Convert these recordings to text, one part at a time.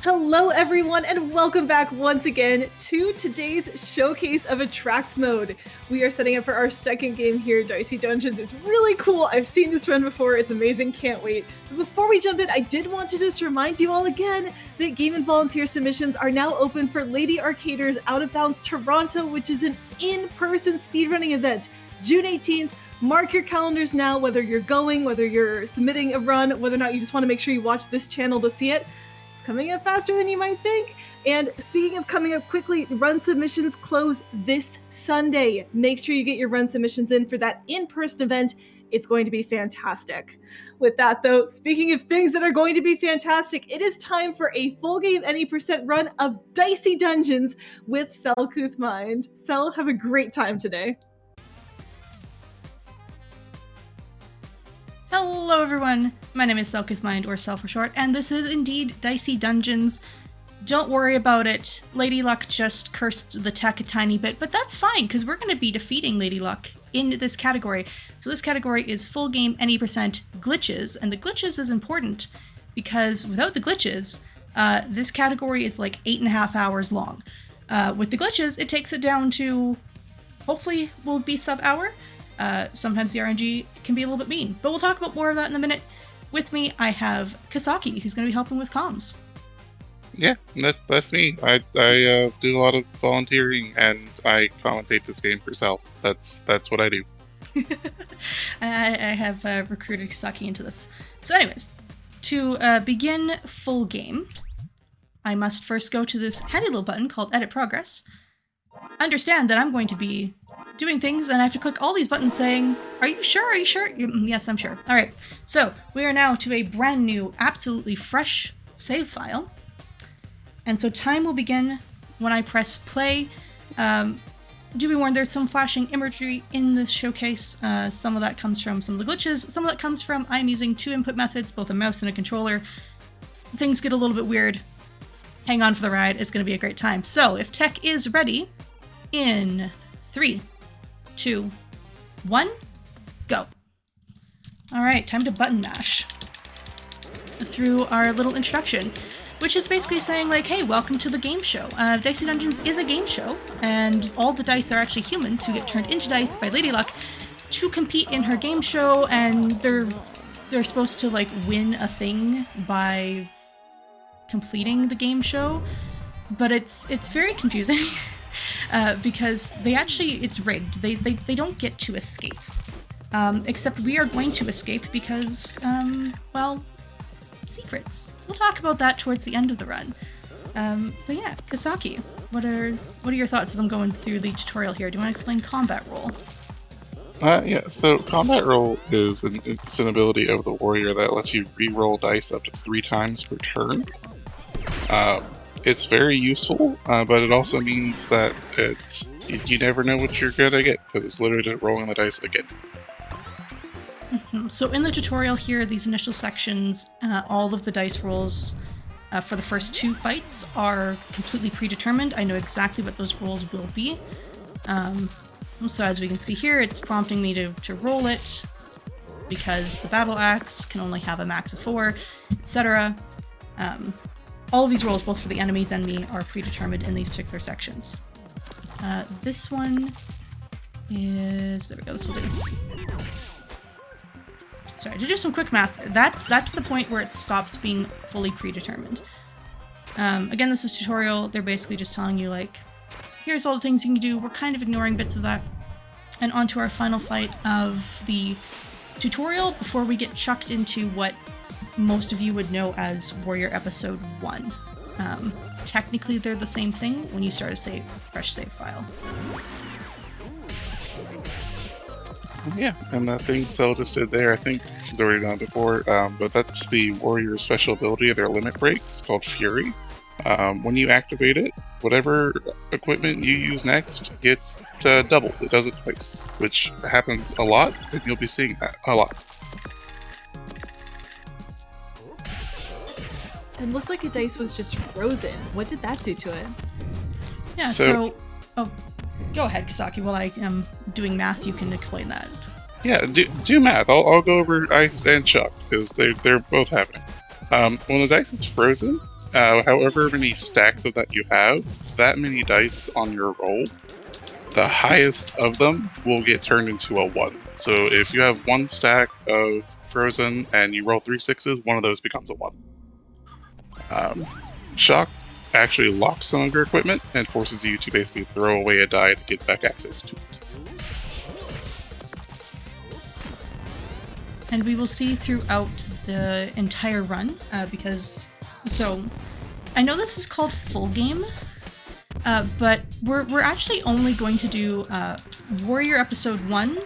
Hello everyone and welcome back once again to today's showcase of Attract Mode. We are setting up for our second game here, Dicey Dungeons. It's really cool. I've seen this run before. It's amazing. Can't wait. But before we jump in, I did want to just remind you all again that game and volunteer submissions are now open for Lady Arcader's Out of Bounds Toronto, which is an in-person speedrunning event, June 18th. Mark your calendars now, whether you're going, whether you're submitting a run, whether or not you just want to make sure you watch this channel to see it. Coming up faster than you might think. And speaking of coming up quickly, run submissions close this Sunday. Make sure you get your run submissions in for that in-person event. It's going to be fantastic. With that though, speaking of things that are going to be fantastic, it is time for a full game any percent run of Dicey Dungeons with selcouthmind. Sel, have a great time today. Hello everyone, my name is selcouthmind, or Sel for short, and this is indeed Dicey Dungeons. Don't worry about it, Lady Luck just cursed the tech a tiny bit, but that's fine, because we're going to be defeating Lady Luck in this category. So this category is full game any percent glitches, and the glitches is important, because without the glitches, this category is like 8.5 hours long. With the glitches, it takes it down to, hopefully, will be sub-hour. Sometimes the RNG can be a little bit mean, but we'll talk about more of that in a minute. With me, I have Kasaki, who's going to be helping with comms. Yeah, that's me. I do a lot of volunteering, and I commentate this game for Sel. That's what I do. I have recruited Kasaki into this. So anyways, to begin full game, I must first go to this handy little button called Edit Progress. Understand that I'm going to be doing things and I have to click all these buttons saying, are you sure? Are you sure? Yes, I'm sure. All right. So we are now to a brand new, absolutely fresh save file. And so time will begin when I press play. Do be warned, there's some flashing imagery in this showcase. Some of that comes from some of the glitches. Some of that comes from I'm using two input methods, both a mouse and a controller. Things get a little bit weird. Hang on for the ride. It's going to be a great time. So if tech is ready, in 3, 2, 1, go. All right, time to button mash through our little introduction, which is basically saying like, hey, welcome to the game show. Dicey Dungeons is a game show, and all the dice are actually humans who get turned into dice by Lady Luck to compete in her game show, and they're supposed to like win a thing by completing the game show, but it's very confusing. Because it's rigged. They don't get to escape. Except we are going to escape because, well, secrets. We'll talk about that towards the end of the run. But yeah, Kasaki, what are your thoughts as I'm going through the tutorial here? Do you want to explain combat roll? Yeah, so combat roll is it's an ability of the warrior that lets you re-roll dice up to 3 times per turn. It's very useful, but it also means that you never know what you're gonna get, because it's literally just rolling the dice again. Mm-hmm. So in the tutorial here, these initial sections, all of the dice rolls for the first 2 fights are completely predetermined. I know exactly what those rolls will be. So as we can see here, it's prompting me to roll it, because the battle axe can only have a max of 4, etc. All of these rolls, both for the enemies and me, are predetermined in these particular sections. This one is... There we go, this will do. Sorry, to do some quick math, that's the point where it stops being fully predetermined. Again, this is tutorial. They're basically just telling you, like, here's all the things you can do. We're kind of ignoring bits of that. And on to our final fight of the tutorial before we get chucked into what most of you would know as Warrior Episode 1. Technically, they're the same thing when you start a fresh save file. Yeah, and that thing Sel just did there, I think it's already done before, but that's the warrior's special ability of their limit break. It's called Fury. When you activate it, whatever equipment you use next gets doubled. It does it twice, which happens a lot, and you'll be seeing that a lot. It looked like a dice was just frozen. What did that do to it? Yeah, so oh, go ahead, Kasaki. While I am doing math, you can explain that. Yeah, do math. I'll go over ice and shock, because they're both happening. When the dice is frozen, however many stacks of that you have, that many dice on your roll, the highest of them will get turned into a 1. So if you have 1 stack of frozen and you roll 3 6s, one of those becomes a 1. Shocked actually locks some of your equipment and forces you to basically throw away a die to get back access to it. And we will see throughout the entire run, because, so, I know this is called full game, but we're actually only going to do Warrior Episode 1,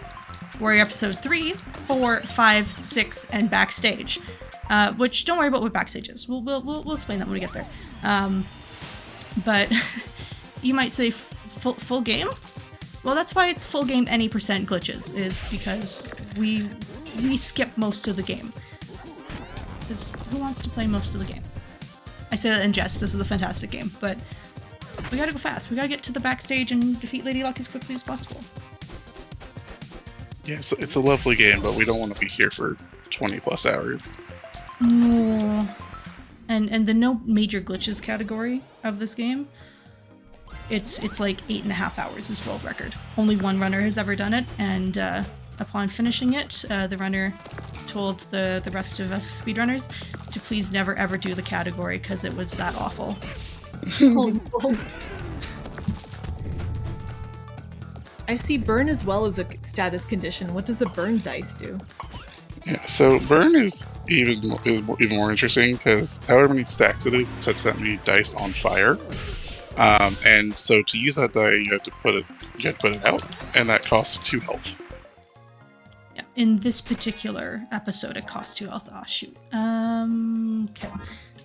Warrior Episode 3, 4, 5, 6, and Backstage. Which, don't worry about what Backstage is. We'll explain that when we get there. But you might say full game? Well, that's why it's full game any percent glitches, is because we skip most of the game. Because who wants to play most of the game? I say that in jest, this is a fantastic game, but we gotta go fast. We gotta get to the backstage and defeat Lady Luck as quickly as possible. Yeah, it's a lovely game, but we don't want to be here for 20 plus hours. No. And the no major glitches category of this game, it's like 8.5 hours is world record. Only one runner has ever done it, and upon finishing it, the runner told the rest of us speedrunners to please never ever do the category because it was that awful. I see burn as well as a status condition. What does a burn dice do? Yeah, so burn is even more interesting because however many stacks it is, it sets that many dice on fire. And so to use that die, you have to put it out, and that costs 2 health. Yeah, in this particular episode, it costs 2 health. Oh shoot. Okay.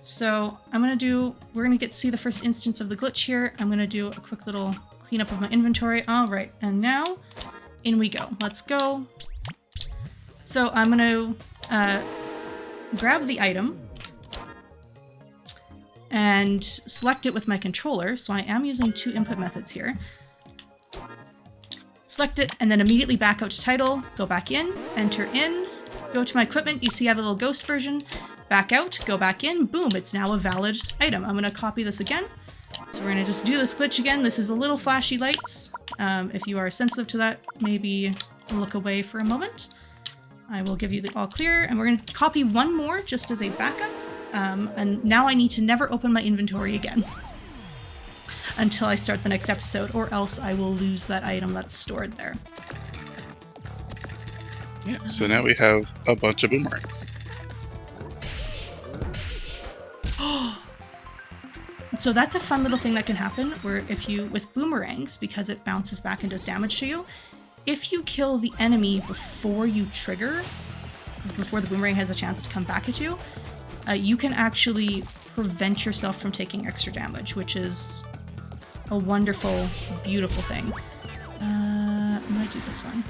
So we're gonna get to see the first instance of the glitch here. I'm gonna do a quick little cleanup of my inventory. All right, and now in we go. Let's go. So I'm gonna grab the item and select it with my controller. So I am using 2 input methods here. Select it and then immediately back out to title, go back in, enter in, go to my equipment. You see I have a little ghost version. Back out, go back in, boom, it's now a valid item. I'm gonna copy this again. So we're gonna just do this glitch again. This is a little flashy lights. If you are sensitive to that, maybe look away for a moment. I will give you the all clear, and we're gonna copy one more just as a backup. And now I need to never open my inventory again until I start the next episode, or else I will lose that item that's stored there. Yeah, so now we have a bunch of boomerangs. So that's a fun little thing that can happen, where if you, with boomerangs, because it bounces back and does damage to you, if you kill the enemy before you trigger, before the boomerang has a chance to come back at you, you can actually prevent yourself from taking extra damage, which is a wonderful, beautiful thing. I'm gonna do this one.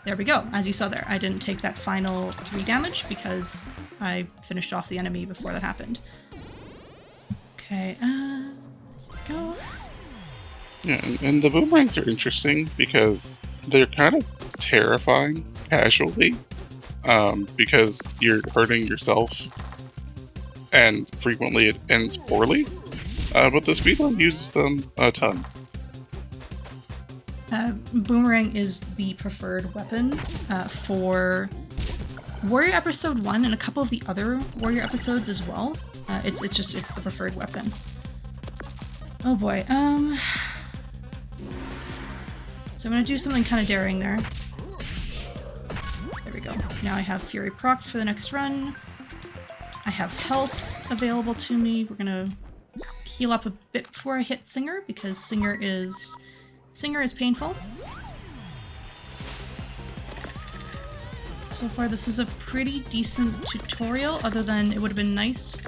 There we go. As you saw there, I didn't take that final 3 damage because I finished off the enemy before that happened. Okay, here we go. Yeah, and the boomerangs are interesting because they're kind of terrifying casually, because you're hurting yourself, and frequently it ends poorly, but the speedrun uses them a ton. Boomerang is the preferred weapon for Warrior Episode 1 and a couple of the other Warrior episodes as well. It's the preferred weapon. Oh boy. So I'm gonna do something kind of daring there. There we go. Now I have Fury procced for the next run. I have health available to me. We're gonna heal up a bit before I hit Singer, because Singer is painful. So far this is a pretty decent tutorial, other than it would have been nice.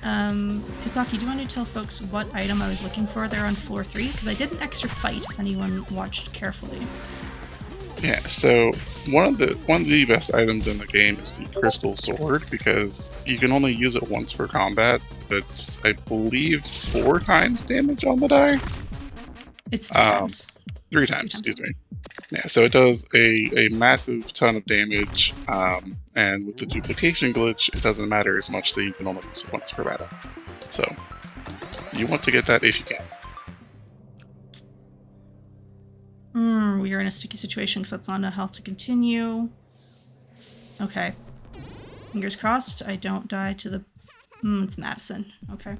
Kasaki, do you want to tell folks what item I was looking for there on floor 3? Because I did an extra fight, if anyone watched carefully. Yeah, so one of the best items in the game is the Crystal Sword, because you can only use it once per combat. It's, I believe, 4 times damage on the die. It's 3 times. 3 times, excuse me. Yeah, so it does a massive ton of damage, and with the duplication glitch, it doesn't matter as much that you can only use it once per battle. So you want to get that if you can. We are in a sticky situation because that's not enough health to continue. Okay. Fingers crossed I don't die to the... it's Madison. Okay.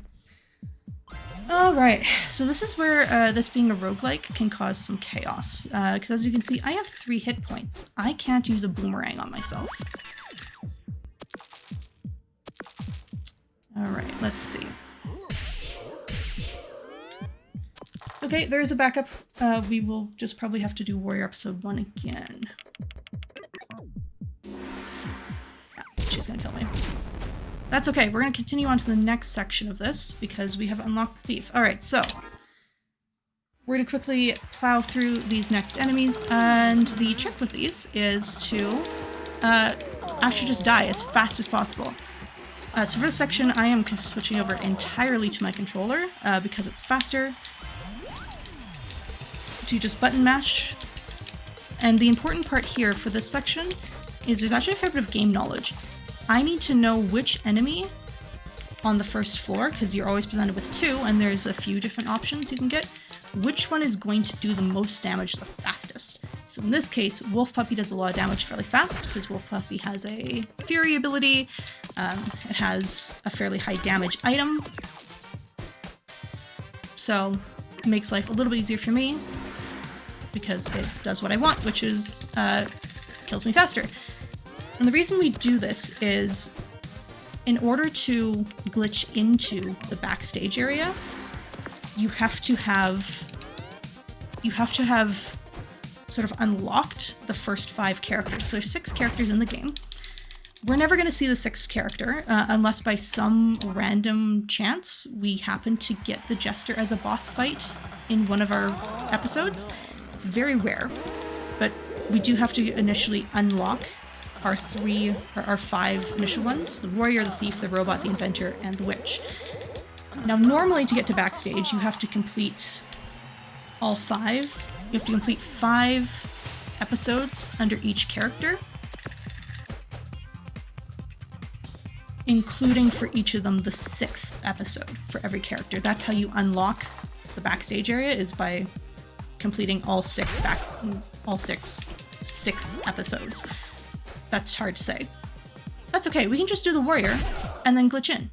Alright, so this is where this being a roguelike can cause some chaos. Because as you can see, I have 3 hit points. I can't use a boomerang on myself. Alright, let's see. Okay, there's a backup. We will just probably have to do Warrior Episode 1 again. Yeah, she's gonna kill me. That's okay, we're gonna continue on to the next section of this because we have unlocked the thief. Alright, so we're gonna quickly plow through these next enemies, and the trick with these is to actually just die as fast as possible. So for this section, I am switching over entirely to my controller because it's faster to just button mash. And the important part here for this section is there's actually a fair bit of game knowledge. I need to know which enemy on the first floor, because you're always presented with 2, and there's a few different options you can get, which one is going to do the most damage the fastest. So in this case, Wolf Puppy does a lot of damage fairly fast, because Wolf Puppy has a Fury ability, it has a fairly high damage item, so it makes life a little bit easier for me, because it does what I want, which is kills me faster. And the reason we do this is in order to glitch into the backstage area, you have to have sort of unlocked the first 5 characters. So there's 6 characters in the game. We're never going to see the 6th character unless by some random chance we happen to get the Jester as a boss fight in one of our episodes. It's very rare, but we do have to initially unlock our 5 initial ones: the Warrior, the Thief, the Robot, the Inventor, and the Witch. Now normally to get to backstage you have to complete all 5. You have to complete 5 episodes under each character, including for each of them the 6th episode for every character. That's how you unlock the backstage area, is by completing all 6 episodes. That's hard to say. That's okay, we can just do the Warrior and then glitch in.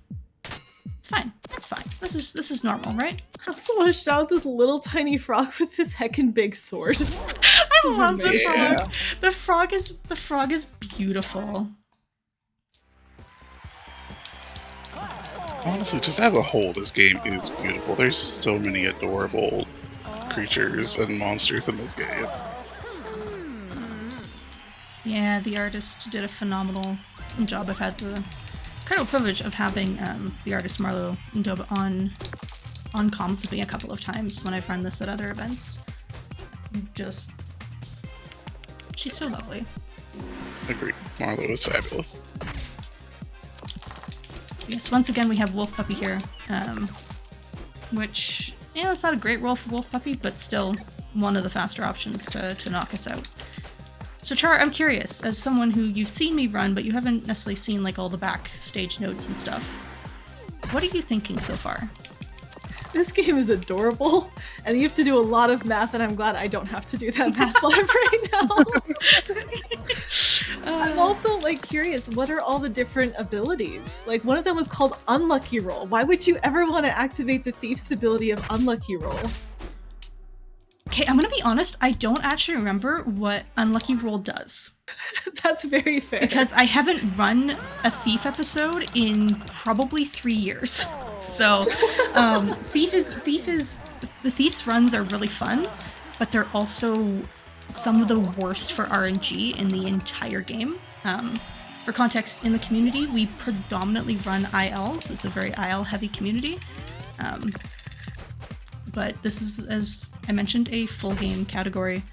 It's fine. It's fine. This is normal, right? I also want to shout out this little tiny frog with this heckin' big sword. I love the frog. The frog is beautiful. Honestly, just as a whole, this game is beautiful. There's so many adorable creatures and monsters in this game. Yeah, the artist did a phenomenal job. I've had the incredible privilege of having the artist Marlo Ndoba on comms with me a couple of times when I've run this at other events. She's so lovely. Agreed. Marlo is fabulous. Yes, once again we have Wolf Puppy here, which, yeah, it's not a great role for Wolf Puppy, but still one of the faster options to knock us out. So Char, I'm curious, as someone who you've seen me run, but you haven't necessarily seen like all the backstage notes and stuff, what are you thinking so far? This game is adorable, and you have to do a lot of math, and I'm glad I don't have to do that math live right now. I'm also like curious, what are all the different abilities? Like one of them was called Unlucky Roll. Why would you ever want to activate the Thief's ability of Unlucky Roll? Okay, I'm gonna be honest, I don't actually remember what Unlucky Roll does. That's very fair. Because I haven't run a Thief episode in probably 3 years. So, the Thief's runs are really fun, but they're also some of the worst for RNG in the entire game. For context, in the community, we predominantly run ILs. It's a very IL-heavy community. But this is, as I mentioned, a full game category.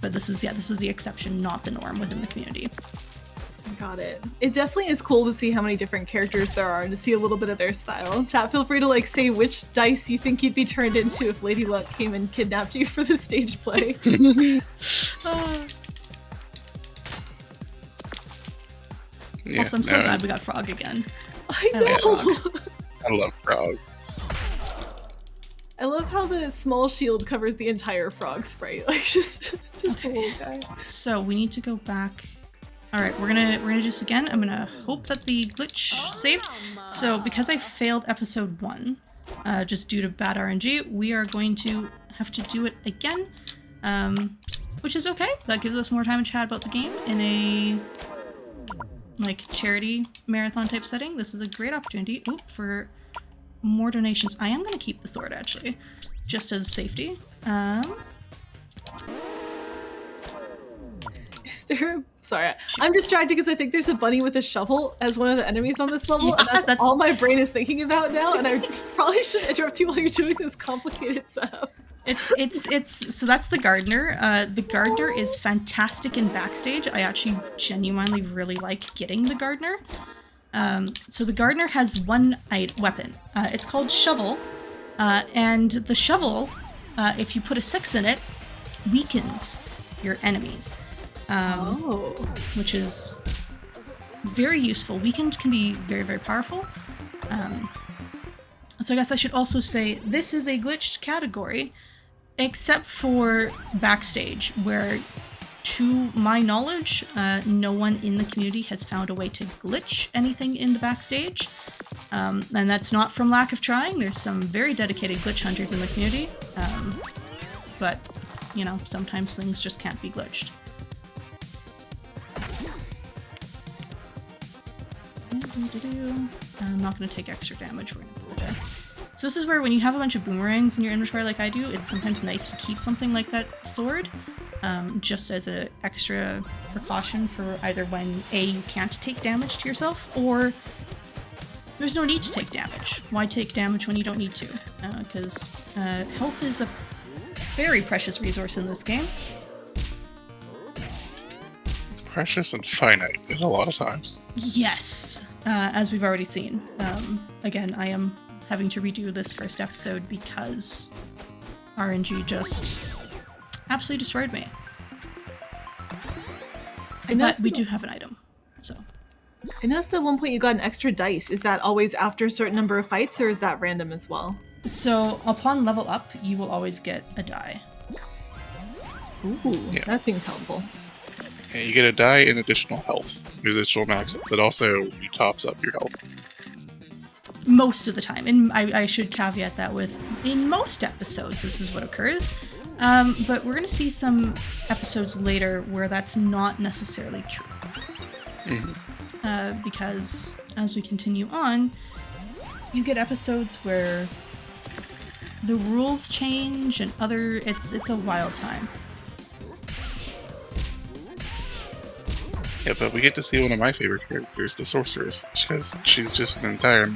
But this is the exception, not the norm within the community. Got it. It definitely is cool to see how many different characters there are and to see a little bit of their style. Chat, feel free to like say which dice you think you'd be turned into if Lady Luck came and kidnapped you for the stage play. Yeah, also, I'm so glad we got Frog again. I know. I love Frog. I love how the small shield covers the entire Frog sprite. Like just a little guy. So we need to go back. All right, we're gonna do this again. I'm gonna hope that the glitch saved. So because I failed episode 1, just due to bad RNG, we are going to have to do it again, which is okay. That gives us more time to chat about the game in a like charity marathon type setting. This is a great opportunity for more donations. I am gonna keep the sword actually, just as safety. Is there? Sorry, I'm distracted because I think there's a bunny with a shovel as one of the enemies on this level, and that's all my brain is thinking about now. And I probably shouldn't interrupt you while you're doing this complicated setup. So that's the gardener. The gardener is fantastic in backstage. I actually genuinely really like getting the gardener. So the gardener has one weapon. It's called shovel, and the shovel, if you put a 6 in it, weakens your enemies. Which is very useful. Weakened can be very, very powerful. So I guess I should also say this is a glitched category, except for backstage, where, to my knowledge, no one in the community has found a way to glitch anything in the backstage. And that's not from lack of trying. There's some very dedicated glitch hunters in the community. But, you know, sometimes things just can't be glitched. I'm not going to take extra damage. We're going to go there. So this is where when you have a bunch of boomerangs in your inventory like I do, it's sometimes nice to keep something like that sword, just as an extra precaution for either when A, you can't take damage to yourself, or there's no need to take damage. Why take damage when you don't need to? Because health is a very precious resource in this game. Precious and finite a lot of times. Yes, as we've already seen. Again, I am having to redo this first episode because RNG just absolutely destroyed me. But we do have an item, so. I noticed at one point you got an extra dice. Is that always after a certain number of fights, or is that random as well? So upon level up, you will always get a die. Ooh, yeah. That seems helpful. Yeah, you get a die and additional health, additional max, that also tops up your health. Most of the time, and I should caveat that with, in most episodes, this is what occurs. But we're going to see some episodes later where that's not necessarily true. Mm-hmm. Because as we continue on, you get episodes where the rules change and it's a wild time. Yeah, but we get to see one of my favorite characters, the sorceress, because she's just an entire...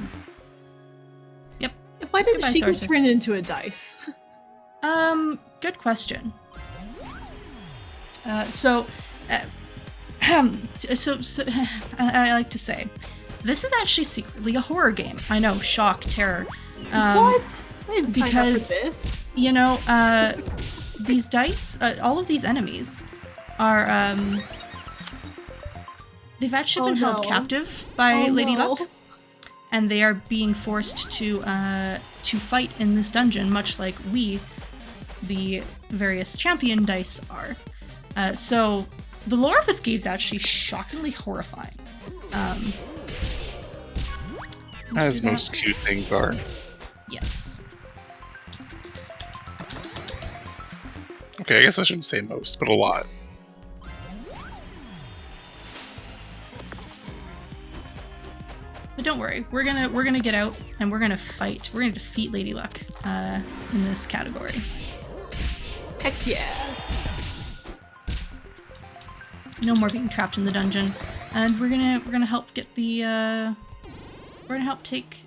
Yep. Why did she get turned into a dice? Good question. So I like to say, this is actually secretly a horror game. I know, shock, terror. What? I didn't sign up for this. You know, these dice, all of these enemies are, they've actually been held captive by Lady Luck, and they are being forced to fight in this dungeon, much like we, the various champion dice, are. So the lore of this game is actually shockingly horrifying. As most cute things are. Yes. Okay, I guess I shouldn't say most, but a lot. But don't worry, we're gonna get out and we're gonna fight. We're gonna defeat Lady Luck in this category. Heck yeah! No more being trapped in the dungeon, and we're gonna help get the we're gonna help take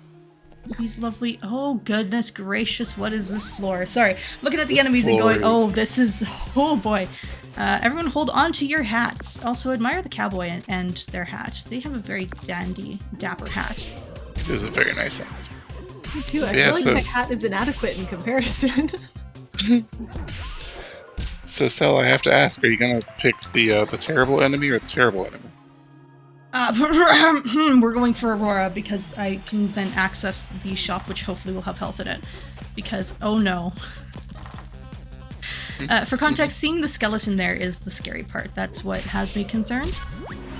these lovely. Oh goodness gracious! What is this floor? Sorry, looking at the enemies and going, oh, this is, oh boy. Everyone hold on to your hats. Also admire the cowboy and their hat. They have a very dandy, dapper hat. It is a very nice hat. Me too. I feel like my hat is inadequate in comparison. So, Sel, I have to ask, are you going to pick the terrible enemy or the terrible enemy? We're going for Aurora because I can then access the shop, which hopefully will have health in it. Because, oh no. For context, seeing the skeleton there is the scary part. That's what has me concerned.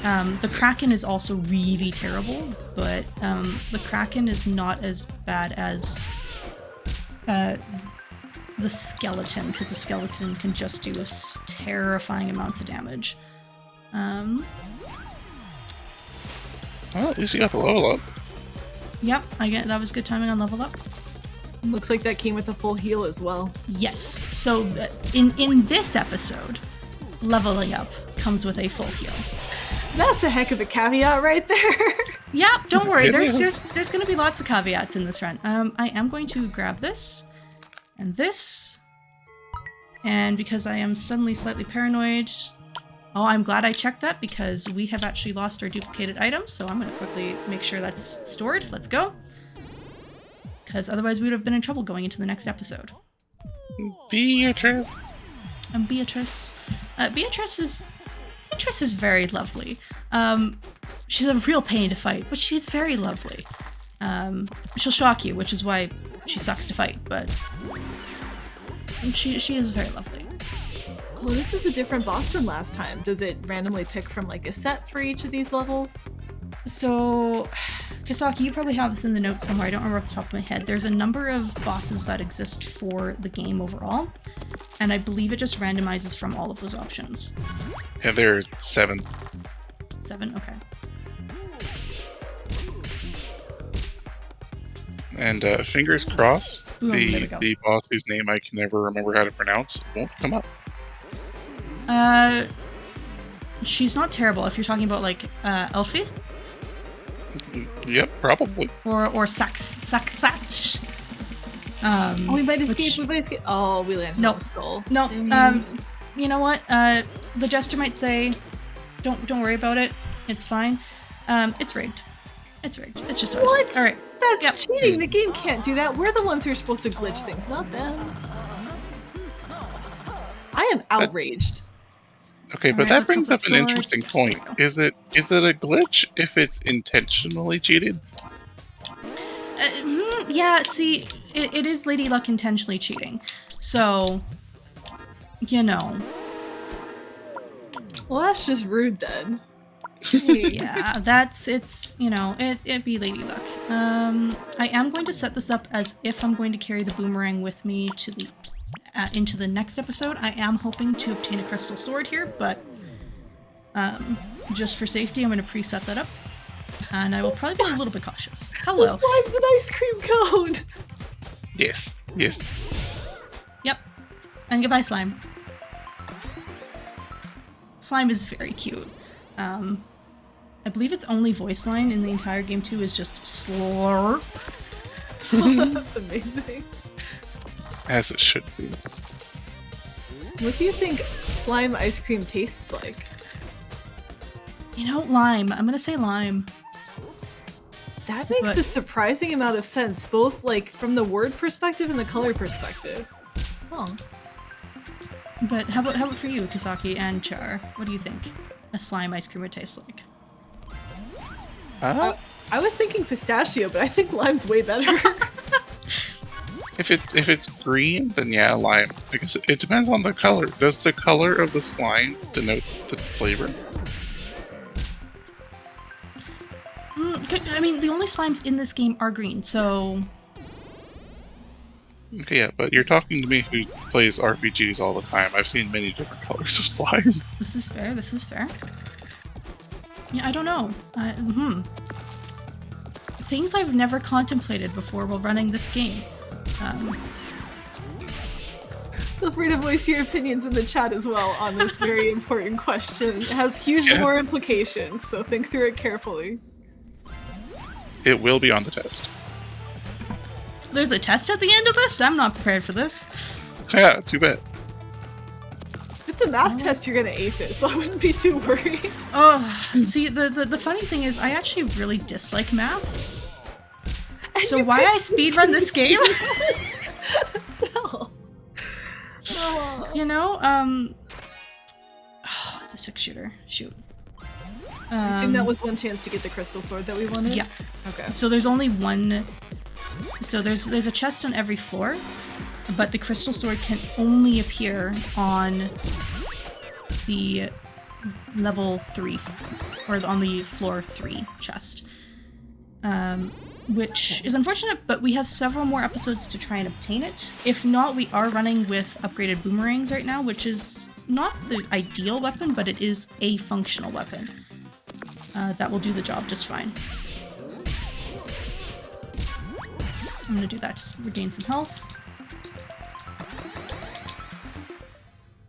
The Kraken is also really terrible, but the Kraken is not as bad as the skeleton, because the skeleton can just do terrifying amounts of damage. Well, at least you got the level up. Yep, that was good timing on level up. Looks like that came with a full heal as well. Yes, so in this episode, leveling up comes with a full heal. That's a heck of a caveat right there. Yeah, don't worry. There's going to be lots of caveats in this run. I am going to grab this and this, and because I am suddenly slightly paranoid. Oh, I'm glad I checked that because we have actually lost our duplicated items, so I'm going to quickly make sure that's stored. Let's go. Because otherwise we would have been in trouble going into the next episode. Beatrice. Beatrice. Beatrice is very lovely. She's a real pain to fight, but she's very lovely. She'll shock you, which is why she sucks to fight, but she is very lovely. Well, this is a different boss than last time. Does it randomly pick from like a set for each of these levels? So, Kasaki, you probably have this in the notes somewhere. I don't remember off the top of my head. There's a number of bosses that exist for the game overall, and I believe it just randomizes from all of those options. Yeah, there are 7. 7? Okay. And fingers crossed, Ooh, there we go. the boss whose name I can never remember how to pronounce won't come up. She's not terrible if you're talking about like Elfie. Yep, probably. Or Sakthatch. Oh, we might escape. Oh, we landed on the skull. No. You know what? The jester might say, "Don't worry about it. It's fine. It's rigged. It's rigged. It's just always rigged." All right. That's cheating. The game can't do that. We're the ones who are supposed to glitch things, not them. I am outraged. Okay, but that brings up an interesting point. Is it a glitch if it's intentionally cheated? Yeah, see, it is Lady Luck intentionally cheating. So, you know. Well, that's just rude then. Yeah, it'd be Lady Luck. I am going to set this up as if I'm going to carry the boomerang with me to the into the next episode. I am hoping to obtain a crystal sword here, but just for safety, I'm going to preset that up. And I will probably be a little bit cautious. Hello. The slime's an ice cream cone! Yes. Yep. And goodbye, slime. Slime is very cute. I believe its only voice line in the entire game too is just slurp. That's amazing. As it should be. What do you think slime ice cream tastes like? You know, lime. I'm gonna say lime. That makes a surprising amount of sense, both like from the word perspective and the color perspective. Oh. But how about for you, Kasaki and Char? What do you think a slime ice cream would taste like? I was thinking pistachio, but I think lime's way better. If it's green, then yeah, lime. Because it depends on the color. Does the color of the slime denote the flavor? I mean, the only slimes in this game are green, so... Okay, yeah, but you're talking to me who plays RPGs all the time. I've seen many different colors of slime. This is fair. Yeah, I don't know. Things I've never contemplated before while running this game. Feel free to voice your opinions in the chat as well on this very important question. It has huge lore implications, so think through it carefully. It will be on the test. There's a test at the end of this? I'm not prepared for this. It's Yeah, too bad. a math test, you're gonna ace it, so I wouldn't be too worried. Oh, see, the funny thing is I actually really dislike math. So why I speedrun this game? So. Oh. You know, oh, it's a 6-shooter. Shoot. I think that was one chance to get the crystal sword that we wanted? Yeah. Okay. So there's only one. So there's a chest on every floor, but the crystal sword can only appear on the level 3, or on the floor 3 chest. Which is unfortunate, but we have several more episodes to try and obtain it. If not, we are running with upgraded boomerangs right now, which is not the ideal weapon, but it is a functional weapon. That will do the job just fine. I'm gonna do that to regain some health.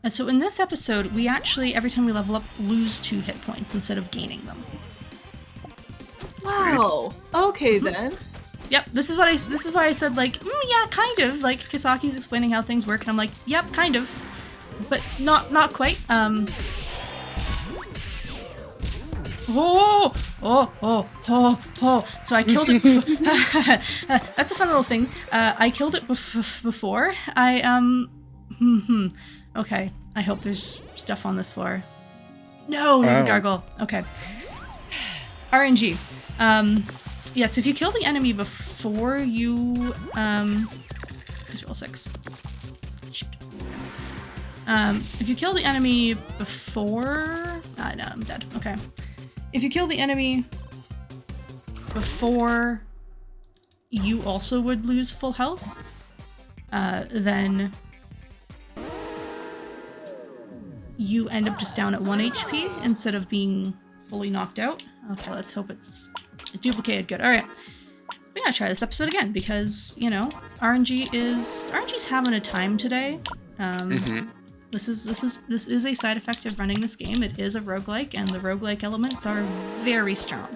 And so in this episode, we actually, every time we level up, lose 2 hit points instead of gaining them. Wow. Okay then. Yep, this is why I said, like, yeah, kind of. Like, Kasaki's explaining how things work, and I'm like, yep, kind of. But not quite. Oh. So I killed it. That's a fun little thing. I killed it before. Okay. I hope there's stuff on this floor. No, there's a gargoyle. Okay. RNG. Yes, if you kill the enemy before you, please roll 6. Shoot. If you kill the enemy before, no, I'm dead. Okay. If you kill the enemy before you also would lose full health, then you end up just down at 1 HP instead of being fully knocked out. Okay, let's hope it's duplicated good. Alright. We gotta try this episode again because, you know, RNG's having a time today. This is a side effect of running this game. It is a roguelike, and the roguelike elements are very strong.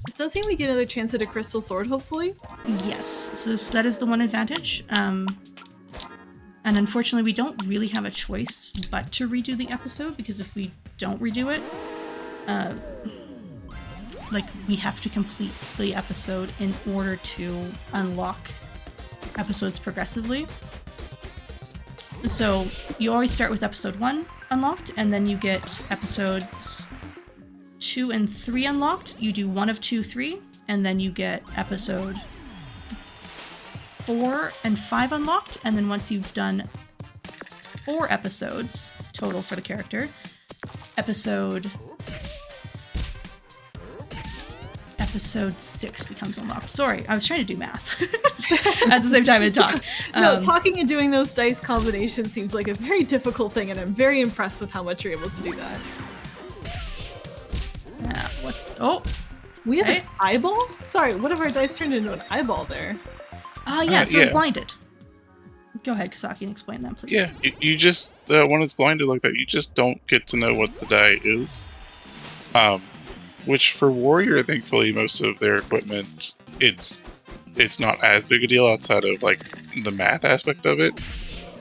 It does mean we get another chance at a crystal sword, hopefully. Yes, so that is the one advantage. And unfortunately, we don't really have a choice but to redo the episode, because if we don't redo it, like, we have to complete the episode in order to unlock episodes progressively. So you always start with episode 1 unlocked, and then you get episodes 2 and 3 unlocked. You do 1 of 2, 3, and then you get episode 4 and 5 unlocked, and then once you've done 4 episodes total for the character, episode 6 becomes unlocked. Sorry, I was trying to do math at the same time I talk. No, talking and doing those dice combinations seems like a very difficult thing, and I'm very impressed with how much you're able to do that. We have an eyeball? Sorry, one of our dice turned into an eyeball there. It's blinded. Go ahead, Kasaki, and explain that, please. Yeah, you just, when it's blinded like that, you just don't get to know what the die is. Which for Warrior, thankfully, most of their equipment, it's not as big a deal outside of, like, the math aspect of it.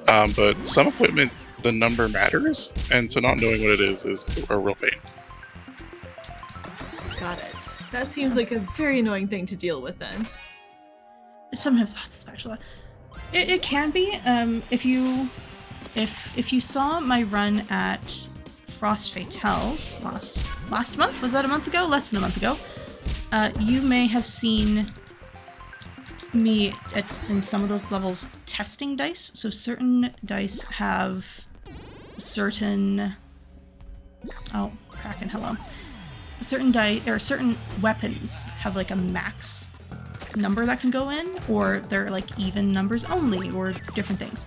But some equipment, the number matters, and so not knowing what it is a real pain. Got it. That seems like a very annoying thing to deal with then. Sometimes, it's a spatula. It can be. If you saw my run at Frost Fatales last month, was that a month ago? Less than a month ago. You may have seen me in some of those levels testing dice. So certain dice have certain... Oh, Kraken, hello. Certain weapons have like a max number that can go in, or they're like even numbers only, or different things.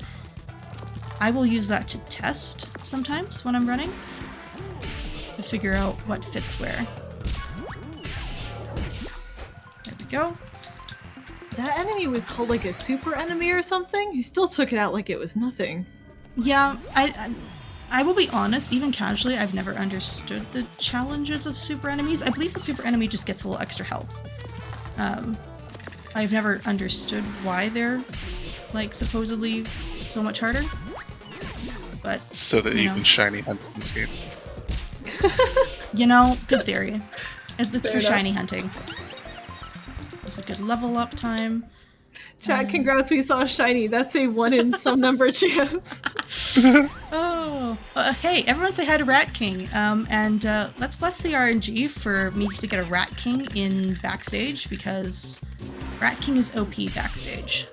I will use that to test sometimes when I'm running, to figure out what fits where. There we go. That enemy was called like a super enemy or something? You still took it out like it was nothing. Yeah, I will be honest, even casually, I've never understood the challenges of super enemies. I believe the super enemy just gets a little extra health. I've never understood why they're like, supposedly so much harder. But, So that you can shiny hunt in this game. You know, good theory. It's Fair for enough. shiny hunting. It's a good level up time. Chat, congrats, we saw shiny. That's a 1 in some number chance. Oh, hey, everyone say hi to Rat King. And let's bless the RNG for me to get a Rat King in backstage, because Rat King is OP backstage.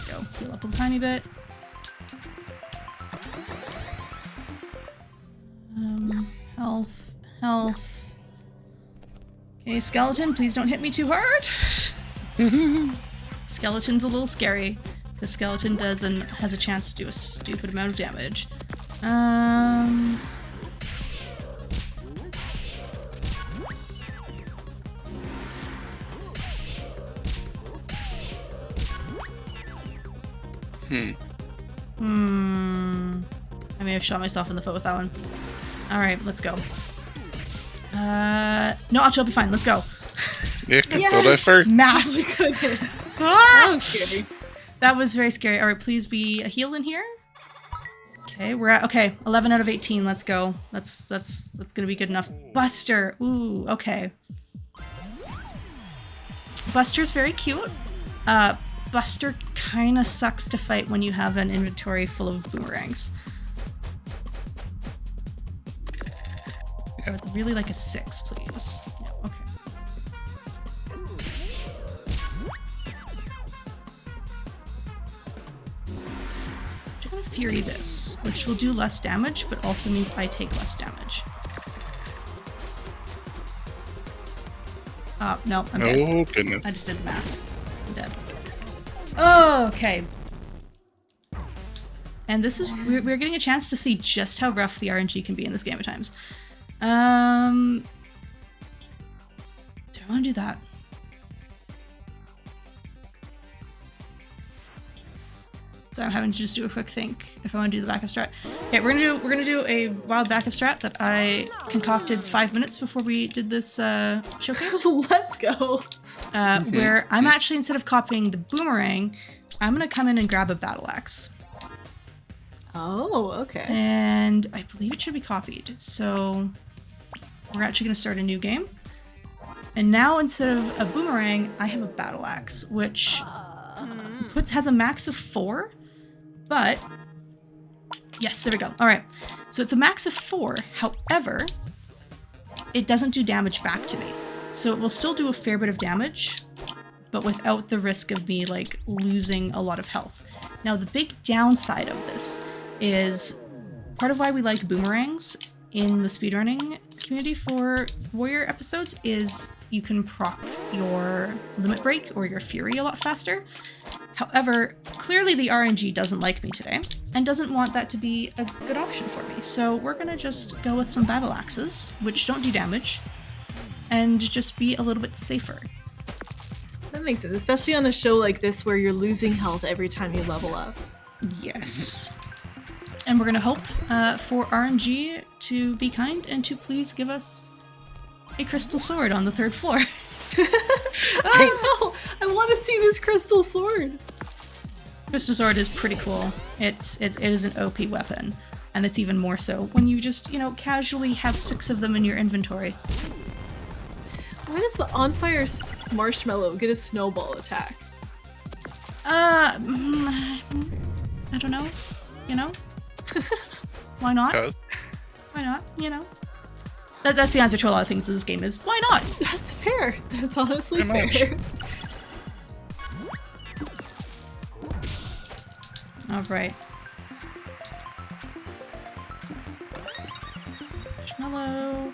Go, heal up a tiny bit. Health, health. Okay, skeleton, please don't hit me too hard. Skeleton's a little scary, because skeleton has a chance to do a stupid amount of damage. I may have shot myself in the foot with that one. Alright, let's go. No, I'll be fine. Let's go. Yeah, go there first. Math. Oh my goodness. Ah! That was scary. That was very scary. Alright, please be a heal in here. Okay, we're at 11 out of 18. Let's go. That's gonna be good enough. Buster. Ooh, okay. Buster's very cute. Buster kinda sucks to fight when you have an inventory full of boomerangs. I would really like a 6, please. Yeah, okay. I'm gonna Fury this, which will do less damage, but also means I take less damage. Oh, no, I'm dead. Oh, goodness. I just did the math. I'm dead. Oh, okay. And this is, we're getting a chance to see just how rough the RNG can be in this game at times. Do I want to do that? So I'm having to just do a quick think if I want to do the backup strat. Okay, we're gonna do a wild backup strat that I concocted 5 minutes before we did this showcase. Let's go. Where I'm actually, instead of copying the boomerang, I'm gonna come in and grab a battle axe. Oh, okay. And I believe it should be copied. So we're actually going to start a new game. And now instead of a boomerang, I have a battle axe, which has a max of 4. But yes, there we go. All right. So it's a max of 4. However, it doesn't do damage back to me. So it will still do a fair bit of damage, but without the risk of me like losing a lot of health. Now the big downside of this is part of why we like boomerangs in the speedrunning community for warrior episodes is you can proc your limit break or your fury a lot faster. However, clearly the RNG doesn't like me today and doesn't want that to be a good option for me. So we're gonna just go with some battle axes, which don't do damage, and just be a little bit safer. That makes sense, especially on a show like this where you're losing health every time you level up. Yes. And we're gonna hope for RNG to be kind and to please give us a crystal sword on the 3rd floor. I know! I want to see this crystal sword! Crystal sword is pretty cool. It is an OP weapon. And it's even more so when you just, casually have 6 of them in your inventory. Why does the on fire marshmallow get a snowball attack? I don't know. Why not? Why not? That's the answer to a lot of things in this game is why not? That's fair. That's honestly Pretty fair. All right. Marshmallow.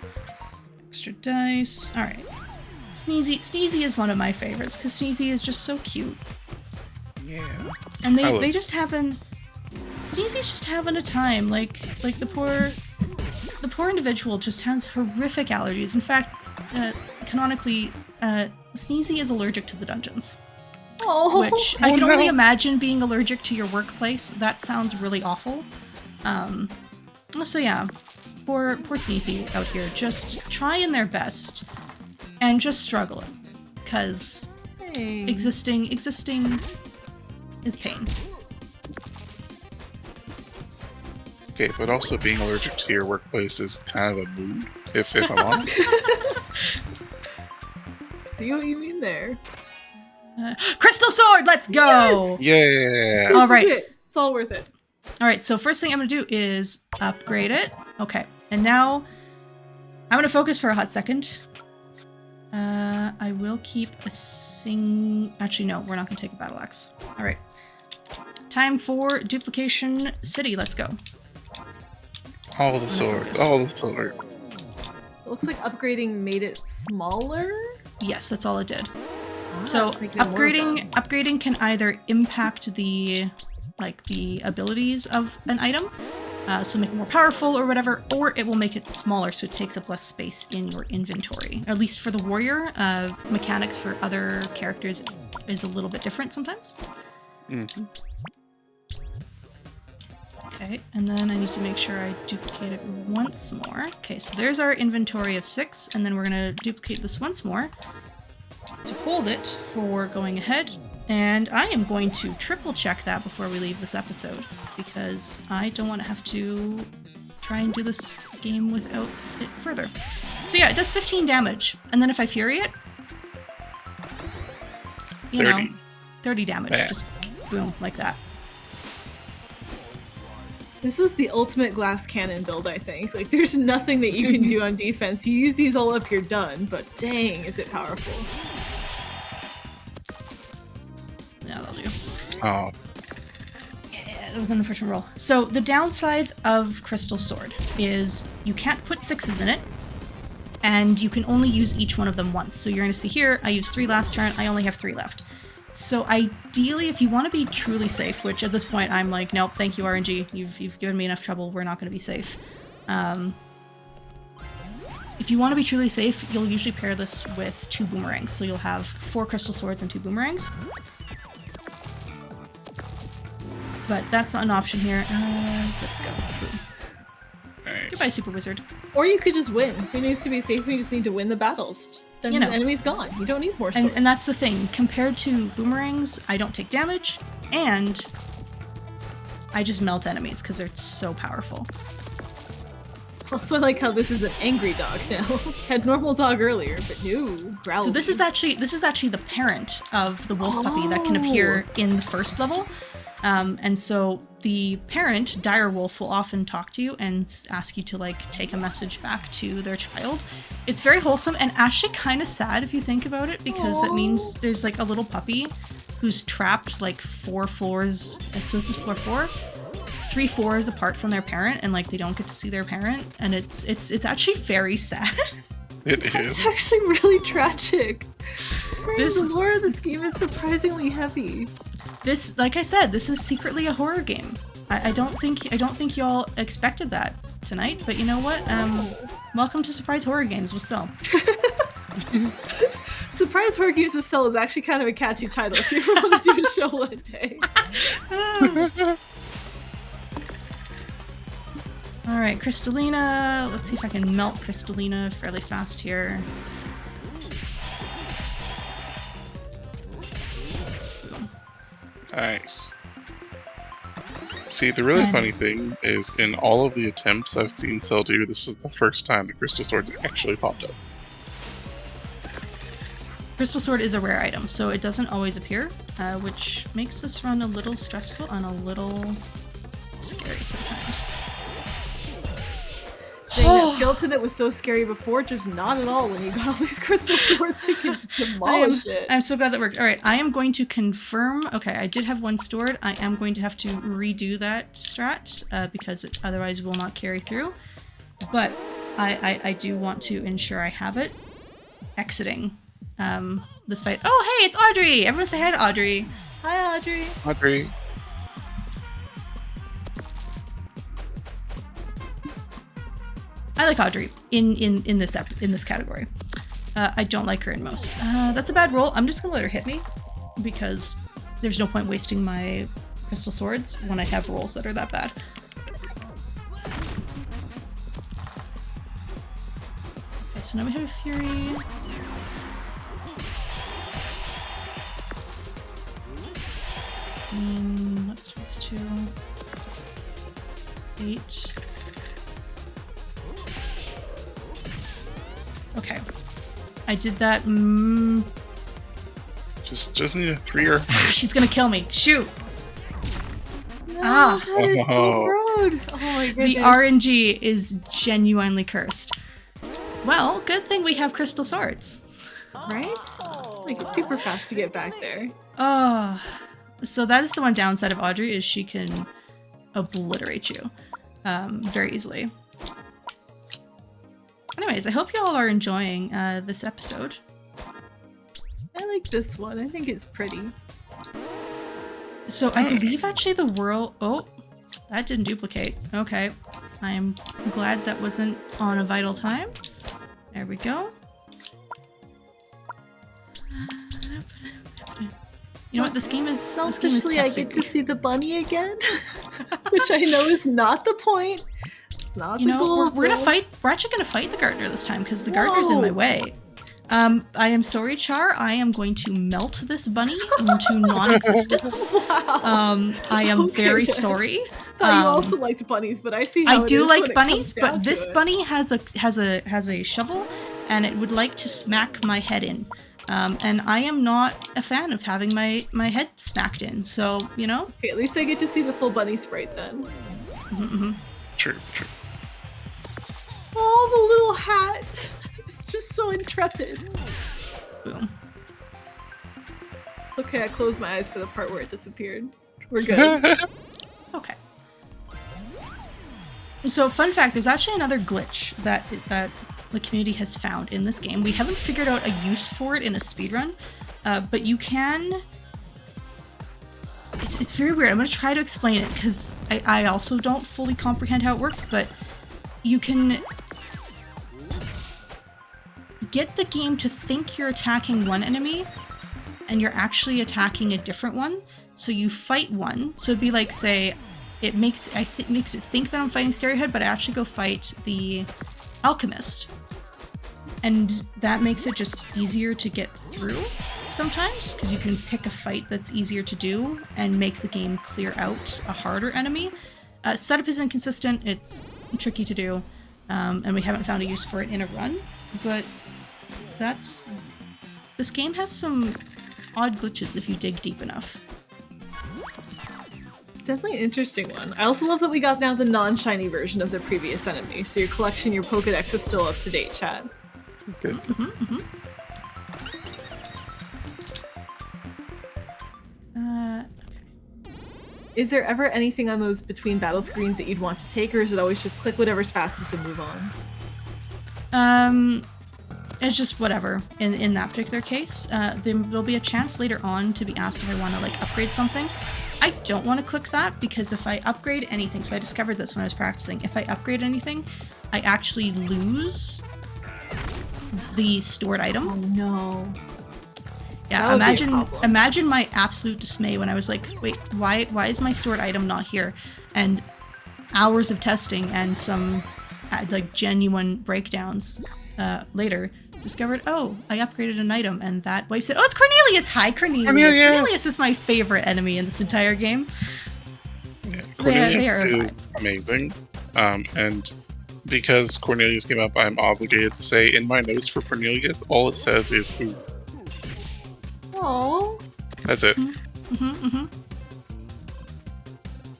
Extra dice. All right. Sneezy is one of my favorites because Sneezy is just so cute. Yeah. And they just having Sneezy's just having a time. Like the poor individual just has horrific allergies. In fact, canonically, Sneezy is allergic to the dungeons. Oh, Which I can only imagine being allergic to your workplace. That sounds really awful. So yeah, poor Sneezy out here just trying their best and just struggling. because Dang. existing is pain. Okay, but also being allergic to your workplace is kind of a mood, if I'm honest. See what you mean there. Crystal sword, let's go! Yeah! All This right. is it. It's all worth it. All right, so first thing I'm going to do is upgrade it. Okay, and now I'm going to focus for a hot second. I will keep a Actually, no, we're not going to take a battle axe. All right. Time for duplication city. Let's go. All the swords, all the swords. It looks like upgrading made it smaller. Yes, that's all it did. Ah, So it's making it more fun. upgrading can either impact the abilities of an item, so make it more powerful or whatever, or it will make it smaller so it takes up less space in your inventory. At least for the warrior, mechanics for other characters is a little bit different sometimes. Mm-hmm. Okay, and then I need to make sure I duplicate it once more. Okay, so there's our inventory of 6, and then we're gonna duplicate this once more to hold it for going ahead. And I am going to triple check that before we leave this episode, because I don't want to have to try and do this game without it further. So yeah, it does 15 damage, and then if I fury it, you 30. know, 30 damage, Yeah. just boom, like that. This is the ultimate glass cannon build, I think. Like, there's nothing that you can do on defense. You use these all up, you're done. But dang, is it powerful. Yeah, that'll do. Oh, Yeah, that was an unfortunate roll. So the downsides of Crystal Sword is you can't put 6s in it, and you can only use each one of them once. So you're going to see here, I used 3 last turn, I only have 3 left. So ideally, if you want to be truly safe, which at this point I'm like, nope, thank you RNG, you've given me enough trouble, we're not going to be safe. If you want to be truly safe, you'll usually pair this with 2 boomerangs. So you'll have 4 crystal swords and 2 boomerangs. But that's not an option here. Let's go. Boom. nice. Goodbye, Super Wizard. Or you could just win. Who needs to be safe? We just need to win the battles. Then You know. the enemy's gone. You don't need more swords. And that's the thing. Compared to boomerangs, I don't take damage, and I just melt enemies because they're so powerful. Also, I like how this is an angry dog now. Had normal dog earlier, but no, growly. So this is actually the parent of the wolf puppy that can appear in the first level. And so the parent, dire wolf, will often talk to you and ask you to like take a message back to their child. It's very wholesome and actually kind of sad if you think about it, because it means there's like a little puppy who's trapped like 4 floors. So this is floor 4, 3 floors apart from their parent, and like they don't get to see their parent, and it's actually very sad. It It's is. actually really tragic. This- The lore of this game is surprisingly heavy. This, like I said, this is secretly a horror game. I don't think y'all expected that tonight, but you know what? Welcome to Surprise Horror Games with Cell. Surprise Horror Games with Cell is actually kind of a catchy title if you ever want to do a show one day. All right, Crystalina. Let's see if I can melt Crystalina fairly fast here. Nice. See, the really funny thing is, in all of the attempts I've seen Cell do, this is the first time the Crystal Swords actually popped up. Crystal Sword is a rare item, so it doesn't always appear, which makes this run a little stressful and a little scary sometimes. Dang, that skeleton that was so scary before, just not at all when you got all these crystal swords, you can demolish it. I'm so glad that worked. All right, I am going to confirm. Okay, I did have 1 stored. I am going to have to redo that strat because it otherwise will not carry through. But I do want to ensure I have it exiting this fight. Oh, hey, it's Audrey! Everyone say hi to Audrey. Hi, Audrey. Audrey. I like Audrey in this category. I don't like her in most. That's a bad roll. I'm just gonna let her hit me because there's no point wasting my crystal swords when I have rolls that are that bad. Okay, so now we have a fury. What's those 2? 8. Okay. I did that. Just need a 3 or. She's gonna kill me. Shoot. No, that is so rude. Oh my goodness. The RNG is genuinely cursed. Well, good thing we have crystal swords. Right? Like, it's super fast to get back there. Oh. So that is the one downside of Audrey, is she can obliterate you very easily. Anyways, I hope you all are enjoying this episode. I like this one. I think it's pretty. So I believe actually the world... Oh, that didn't duplicate. Okay. I'm glad that wasn't on a vital time. There we go. You know what? This game is Selfishly, I get to see the bunny again, which I know is not the point. It's not the goal. We're gonna fight. We're actually gonna fight the gardener this time because the gardener's in my way. I am sorry, Char. I am going to melt this bunny into non-existence. Wow. I am very sorry. I thought you also liked bunnies, but I see how I do it is like when it bunnies, comes down but to this it. bunny has a shovel, and it would like to smack my head in. And I am not a fan of having my head smacked in. So you know. Okay, at least I get to see the full bunny sprite then. True. Oh, the little hat. It's just so intrepid. Boom. Okay, I closed my eyes for the part where it disappeared. We're good. Okay. So, fun fact, there's actually another glitch that the community has found in this game. We haven't figured out a use for it in a speedrun, but you can... It's very weird. I'm going to try to explain it, because I also don't fully comprehend how it works, but you can get the game to think you're attacking one enemy, and you're actually attacking a different one. So you fight one. So it'd be like, say, it makes it think that I'm fighting Stereohead, but I actually go fight the Alchemist. And that makes it just easier to get through sometimes, because you can pick a fight that's easier to do and make the game clear out a harder enemy. Setup is inconsistent, it's tricky to do, and we haven't found a use for it in a run, but this game has some odd glitches if you dig deep enough. It's definitely an interesting one. I also love that we got now the non-shiny version of the previous enemy, so your collection, your Pokedex is still up to date, chat. Good. Is there ever anything on those between battle screens that you'd want to take, or is it always just click whatever's fastest and move on? It's just whatever in that particular case. There'll be a chance later on to be asked if I want to like upgrade something. I don't want to click that because if I upgrade anything, so I discovered this when I was practicing, if I upgrade anything, I actually lose the stored item. Oh no. Yeah, imagine my absolute dismay when I was like, wait, why is my stored item not here? And hours of testing and some like genuine breakdowns later discovered, oh, I upgraded an item, and that wife said, oh, it's Cornelius! Hi, Cornelius! Cornelius is my favorite enemy in this entire game. Yeah, Cornelius is vibe. amazing. And because Cornelius came up, I'm obligated to say in my notes for Cornelius, all it says is ooh. Oh. That's it.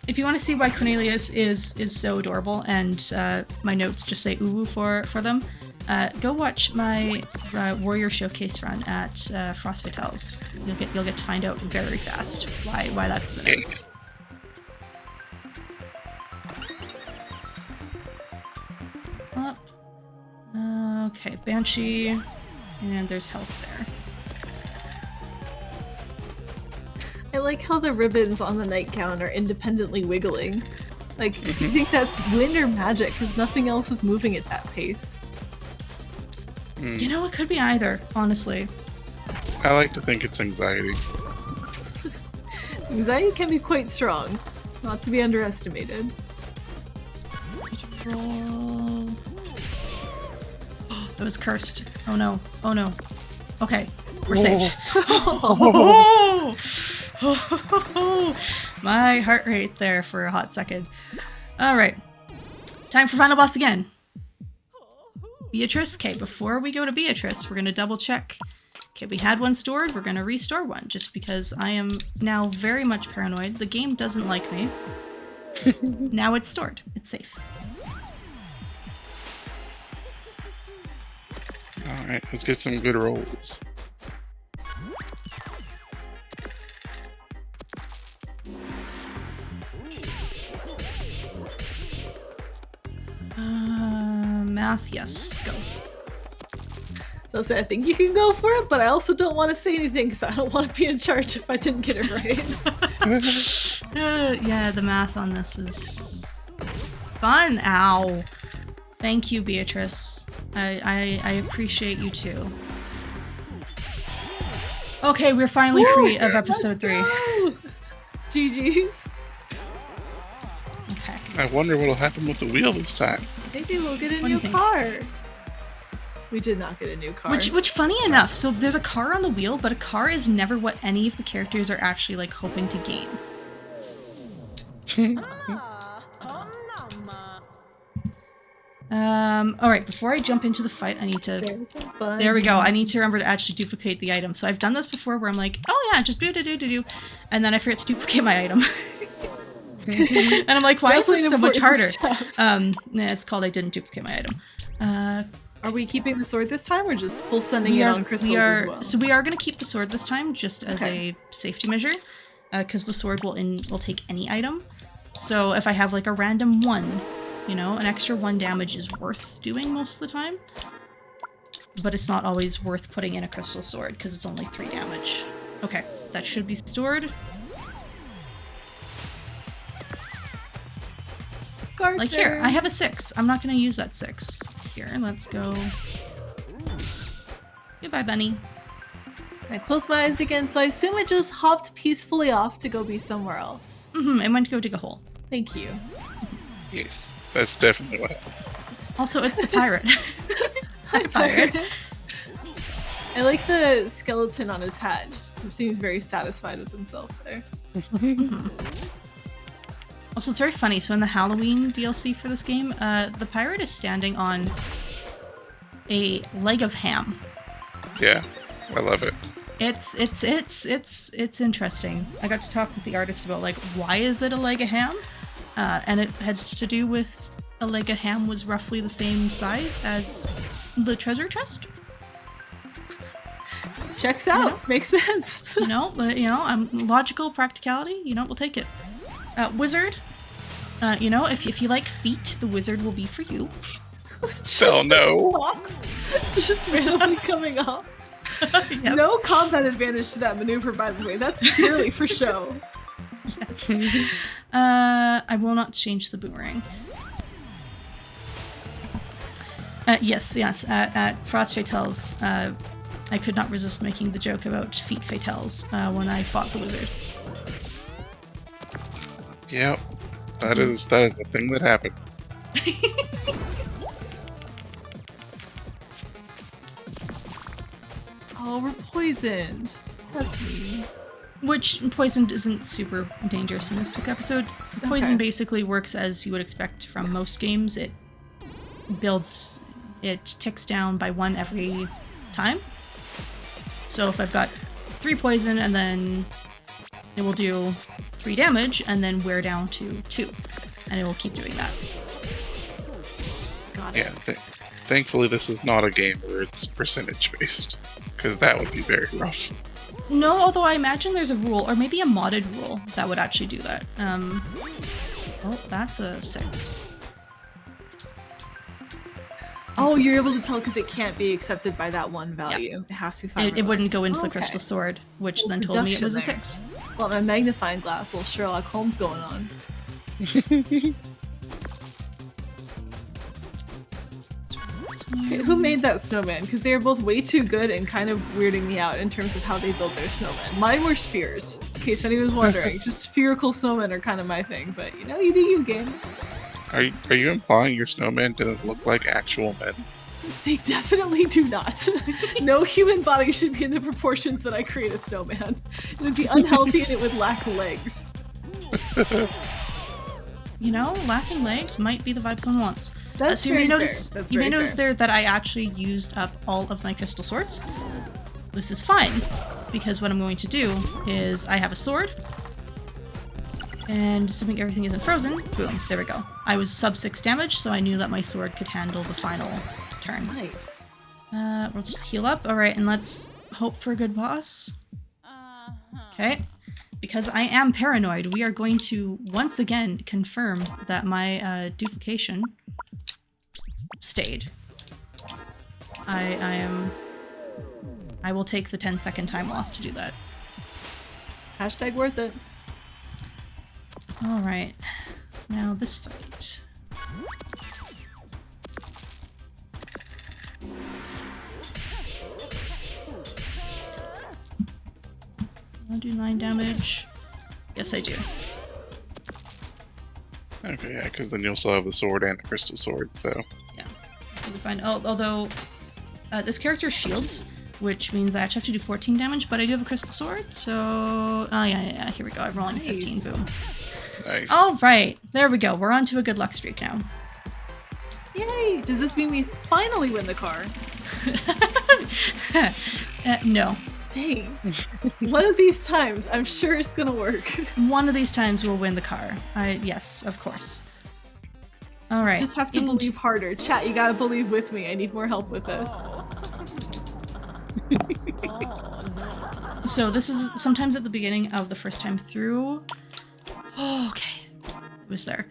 If you want to see why Cornelius is so adorable, and my notes just say ooh for them, go watch my Warrior Showcase run at Frost Hotels. You'll get to find out very fast why that's the notes. Up. Okay, Banshee, and there's health there. I like how the ribbons on the nightgown are independently wiggling. Like, do you think that's wind or magic? Because nothing else is moving at that pace. You know, it could be either, honestly. I like to think it's anxiety. Anxiety can be quite strong, not to be underestimated. Roll. It was cursed. Oh no. Oh no. Okay, we're safe. My heart rate there for a hot second. Alright. Time for final boss again. Beatrice. Okay, before we go to Beatrice, we're going to double check. Okay, we had one stored. We're going to restore one just because I am now very much paranoid. The game doesn't like me. Now it's stored. It's safe. Alright, let's get some good rolls. Math, yes. Go. So I think you can go for it, but I also don't want to say anything because I don't want to be in charge if I didn't get it right. Yeah, the math on this is fun. Ow. Thank you, Beatrice. I appreciate you too. Okay, we're finally free of episode 3. GG's. Okay. I wonder what'll happen with the wheel this time. Maybe we'll get a What do you new think? car. We did not get a new car. Which funny enough, so there's a car on the wheel, but a car is never what any of the characters are actually like hoping to gain. Alright, before I jump into the fight, I need to... There we go. I need to remember to actually duplicate the item. So I've done this before where I'm like, oh yeah, just do, and then I forget to duplicate my item. And I'm like, why is this so much harder? Yeah, it's called I didn't duplicate my item. Are we keeping the sword this time or just full sending it on crystals as well? So we are going to keep the sword this time just as a safety measure because the sword will take any item. So if I have like a random 1, you know, an extra 1 damage is worth doing most of the time. But it's not always worth putting in a crystal sword because it's only 3 damage. Okay, that should be stored. Garter. Like here, I have a 6. I'm not going to use that 6. Here, let's go. Goodbye, bunny. I closed my eyes again, so I assume it just hopped peacefully off to go be somewhere else. It went to go dig a hole. Thank you. Yes, that's definitely what happened. Also, it's the pirate. Hi, pirate. I like the skeleton on his hat. Just seems very satisfied with himself there. Also, it's very funny. So in the Halloween DLC for this game, the pirate is standing on a leg of ham. Yeah, I love it. It's interesting. I got to talk with the artist about like why is it a leg of ham, and it has to do with a leg of ham was roughly the same size as the treasure chest. Checks out. Makes sense. Logical practicality. We'll take it. Wizard. If you like feet, the wizard will be for you. So no. Socks just randomly coming off. Yep. No combat advantage to that maneuver, by the way. That's purely for show. Yes. I will not change the boomerang. Yes. At Frost Fatales, I could not resist making the joke about feet fatales when I fought the wizard. Yep, that is the thing that happened. Oh, we're poisoned. That's mean. Which poisoned isn't super dangerous in this particular episode. Poison basically works as you would expect from most games. It ticks down by 1 every time. So if I've got 3 poison and then it will do 3 damage and then wear down to 2. And it will keep doing that. Got it. Yeah, thankfully this is not a game where it's percentage based, because that would be very rough. No, although I imagine there's a rule, or maybe a modded rule, that would actually do that. Oh, that's a 6. Oh, you're able to tell because it can't be accepted by that 1 value. Yeah. It has to be 5. It wouldn't go into the crystal sword, which then told me it was a 6. Well, my magnifying glass, little Sherlock Holmes going on. Who made that snowman? Because they are both way too good and kind of weirding me out in terms of how they build their snowmen. Mine were spheres, in case anyone's wondering. Just spherical snowmen are kind of my thing, but you do you, game. Are you implying your snowman didn't look like actual men? They definitely do not. No human body should be in the proportions that I create a snowman. It would be unhealthy and it would lack legs. You know, lacking legs might be the vibe someone wants. That's so very you may fair. notice, That's you may very notice fair. there that I actually used up all of my crystal swords. This is fine, because what I'm going to do is I have a sword, and assuming everything isn't frozen, boom, there we go. I was sub 6 damage, so I knew that my sword could handle the final turn. Nice. We'll just heal up. Alright, and let's hope for a good boss. Okay. Because I am paranoid, we are going to once again confirm that my duplication stayed. I will take the 10-second time loss to do that. Hashtag worth it. Alright. Now this fight. I'll do 9 damage. Yes, I do. Okay, yeah, because then you'll still have the sword and the crystal sword, so... Yeah. Totally fine. Although, this character shields, which means I actually have to do 14 damage, but I do have a crystal sword, so... Oh, yeah, here we go. I'm rolling a 15, boom. Nice. Alright, there we go. We're on to a good luck streak now. Yay! Does this mean we finally win the car? No. Dang. One of these times, I'm sure it's gonna work. One of these times we'll win the car. Yes, of course. Alright. Just have to believe harder. Chat, you gotta believe with me. I need more help with this. So this is sometimes at the beginning of the first time through. Oh, okay. It was there.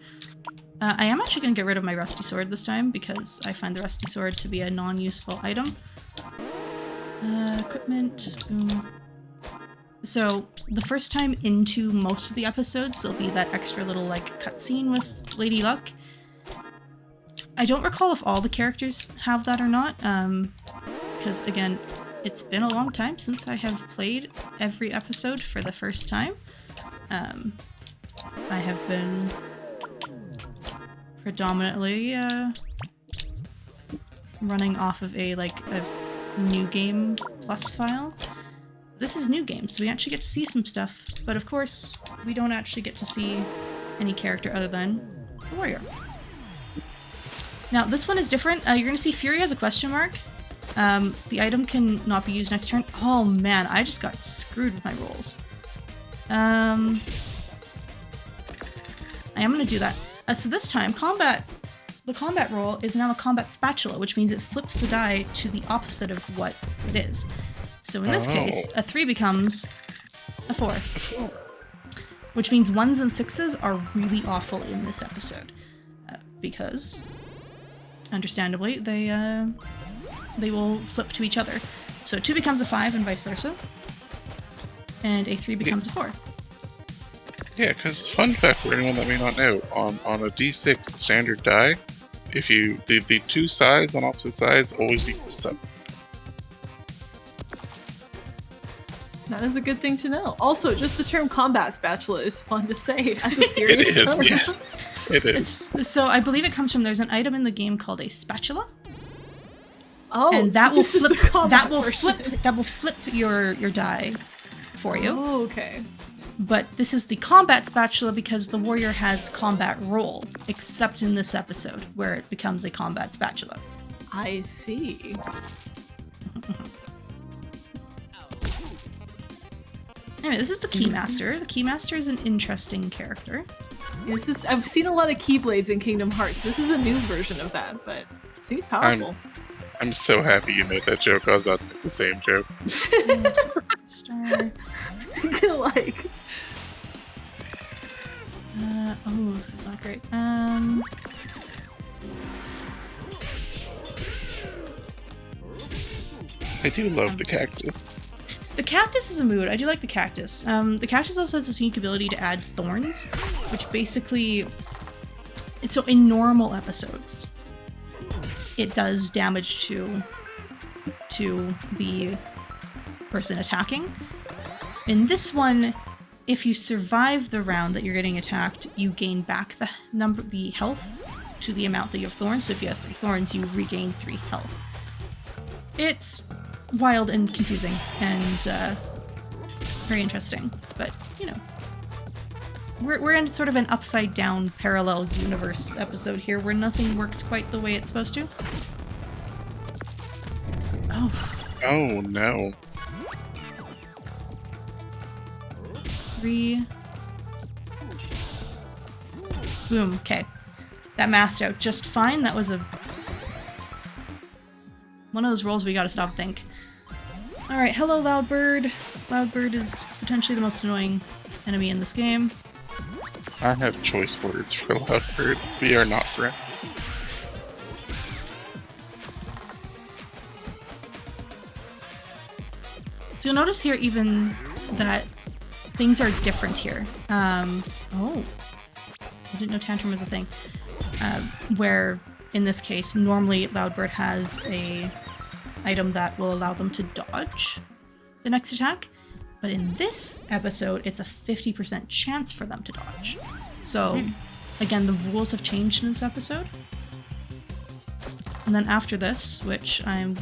I am actually going to get rid of my rusty sword this time because I find the rusty sword to be a non-useful item. Equipment, boom. So the first time into most of the episodes, there'll be that extra little like cutscene with Lady Luck. I don't recall if all the characters have that or not, because again, it's been a long time since I have played every episode for the first time. I have been predominantly running off of a new game plus file. This is new game, so we actually get to see some stuff, but of course we don't actually get to see any character other than the warrior. Now this one is different. You're going to see Fury as a question mark. The item can not be used next turn. Oh man, I just got screwed with my rolls. I am going to do that. So this time, the combat roll is now a combat spatula, which means it flips the die to the opposite of what it is. So in this case, a 3 becomes a 4. Which means 1s and 6s are really awful in this episode. Because, understandably, they will flip to each other. So 2 becomes a 5 and vice versa. And a 3 becomes a 4. Yeah, because fun fact for anyone that may not know, on a D6 standard die, if you the two sides on opposite sides always equal 7. That is a good thing to know. Also, just the term combat spatula is fun to say as a serious term. Yes. It is. So I believe it comes from, there's an item in the game called a spatula. Oh, And that will flip that will version. flip your die for you. Oh, okay. But this is the combat spatula because the warrior has combat roll, except in this episode where it becomes a combat spatula. I see. Anyway, this is the Keymaster. The Keymaster is an interesting character. I've seen a lot of Keyblades in Kingdom Hearts. This is a new version of that, but it seems powerful. I'm so happy you made that joke. I was about to make the same joke. Star. Like, oh, this is not great. I do love the cactus. The cactus is a mood. I do like the cactus. The cactus also has this unique ability to add thorns, which basically... So in normal episodes, it does damage to the person attacking. In this one, if you survive the round that you're getting attacked, you gain back the health to the amount that you have thorns. So if you have 3 thorns, you regain 3 health. It's wild and confusing and very interesting, but you know, we're in sort of an upside down parallel universe episode here where nothing works quite the way it's supposed to. Oh no. 3. Boom. Okay. That mathed out just fine. That was one of those rolls we gotta stop and think. Alright, hello Loudbird. Loudbird is potentially the most annoying enemy in this game. I have choice words for Loudbird. We are not friends. So you'll notice here even that things are different here. Oh. I didn't know Tantrum was a thing. Where, in this case, normally Loudbird has a item that will allow them to dodge the next attack. But in this episode, it's a 50% chance for them to dodge. So, again, the rules have changed in this episode. And then after this, which I'm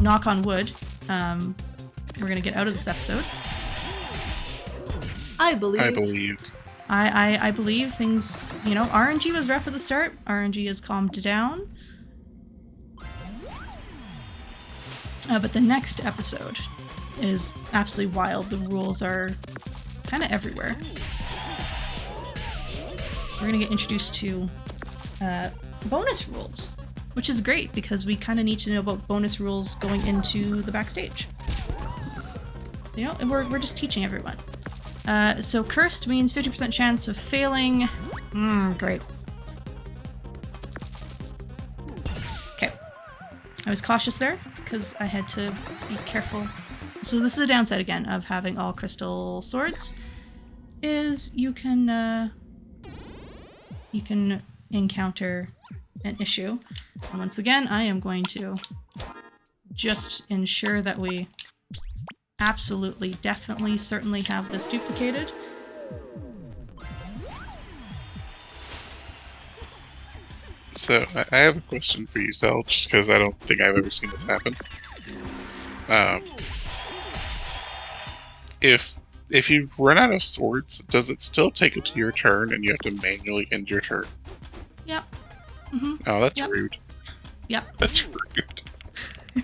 knock on wood, we're gonna get out of this episode. I believe. I believe things, you know, RNG was rough at the start. RNG has calmed down. But the next episode is absolutely wild. The rules are kind of everywhere. We're gonna get introduced to bonus rules, which is great because we kind of need to know about bonus rules going into the backstage. You know, and we're just teaching everyone. So cursed means 50% chance of failing. Great. Okay. I was cautious there because I had to be careful. So this is a downside again of having all crystal swords, is you can encounter an issue. And once again, I am going to just ensure that we absolutely, definitely, certainly have this duplicated. So, I have a question for you, Sel, just because I don't think I've ever seen this happen. If you run out of swords, does it still take it to your turn and you have to manually end your turn? Yep. Mm-hmm. Oh, that's Yep. rude. Yep. That's rude.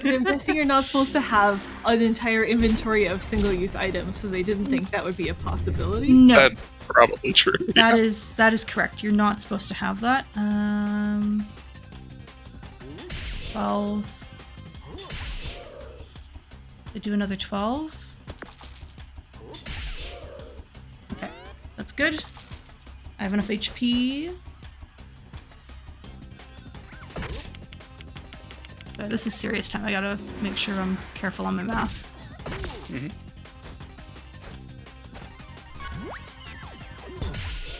I'm guessing you're not supposed to have an entire inventory of single-use items, so they didn't think that would be a possibility. No. That's probably true. That is correct. You're not supposed to have that. 12. I do another 12. Okay, that's good. I have enough HP. But this is serious time. I gotta make sure I'm careful on my math.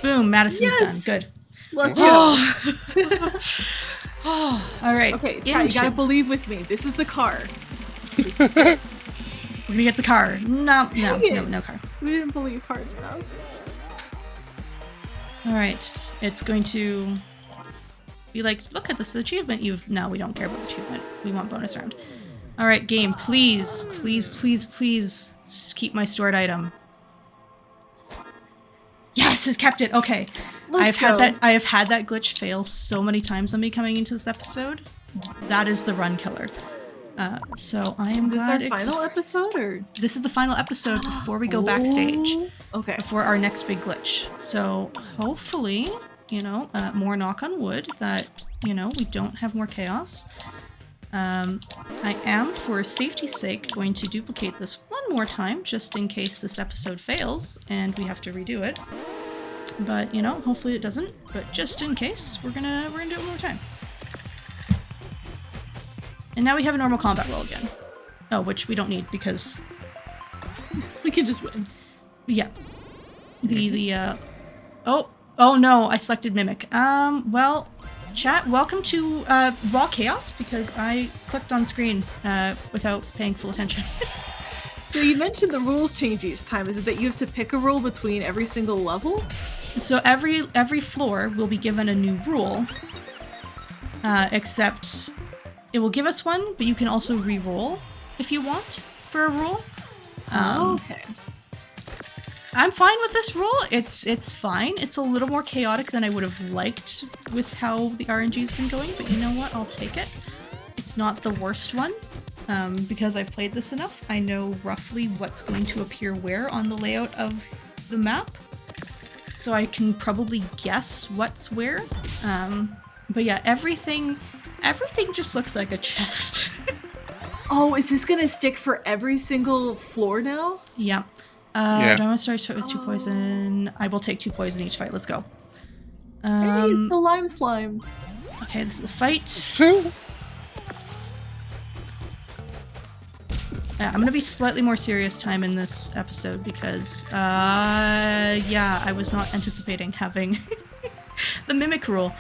Boom, Madison's done. Good. Let's go. All right. Okay, chat, you gotta believe with me. This is the car. We're gonna get the car. No car. We didn't believe hard enough. All right. It's going to be like, look at this achievement No, we don't care about the achievement. We want bonus round. All right, game. Please, please, please, please keep my stored item. Yes, it's kept it. Okay. I have had that glitch fail so many times on me coming into this episode. That is the run killer. So I am glad. Is this our final episode, or this is the final episode before we go backstage? Okay. Before our next big glitch. So hopefully, you know, more knock on wood that, you know, we don't have more chaos. I am, for safety's sake, going to duplicate this one more time, just in case this episode fails and we have to redo it. But, you know, hopefully it doesn't. But just in case, we're gonna do it one more time. And now we have a normal combat roll again. Oh, which we don't need because we can just win. Yeah. Oh no, I selected Mimic. Well, chat, welcome to Raw Chaos, because I clicked on screen without paying full attention. So you mentioned the rules change each time. Is it that you have to pick a rule between every single level? So every floor will be given a new rule, except it will give us one, but you can also re-roll if you want for a rule. Okay. I'm fine with this rule. It's fine. It's a little more chaotic than I would have liked with how the RNG's been going, but you know what? I'll take it. It's not the worst one. Because I've played this enough, I know roughly what's going to appear where on the layout of the map. So I can probably guess what's where. But yeah, everything just looks like a chest. Oh, is this gonna stick for every single floor now? Yeah. Yeah. Don't want to start with 2 poison. I will take 2 poison each fight. Let's go. Hey, it's the lime slime. Okay, this is the fight. I'm gonna be slightly more serious time in this episode because, yeah, I was not anticipating having the mimic rule.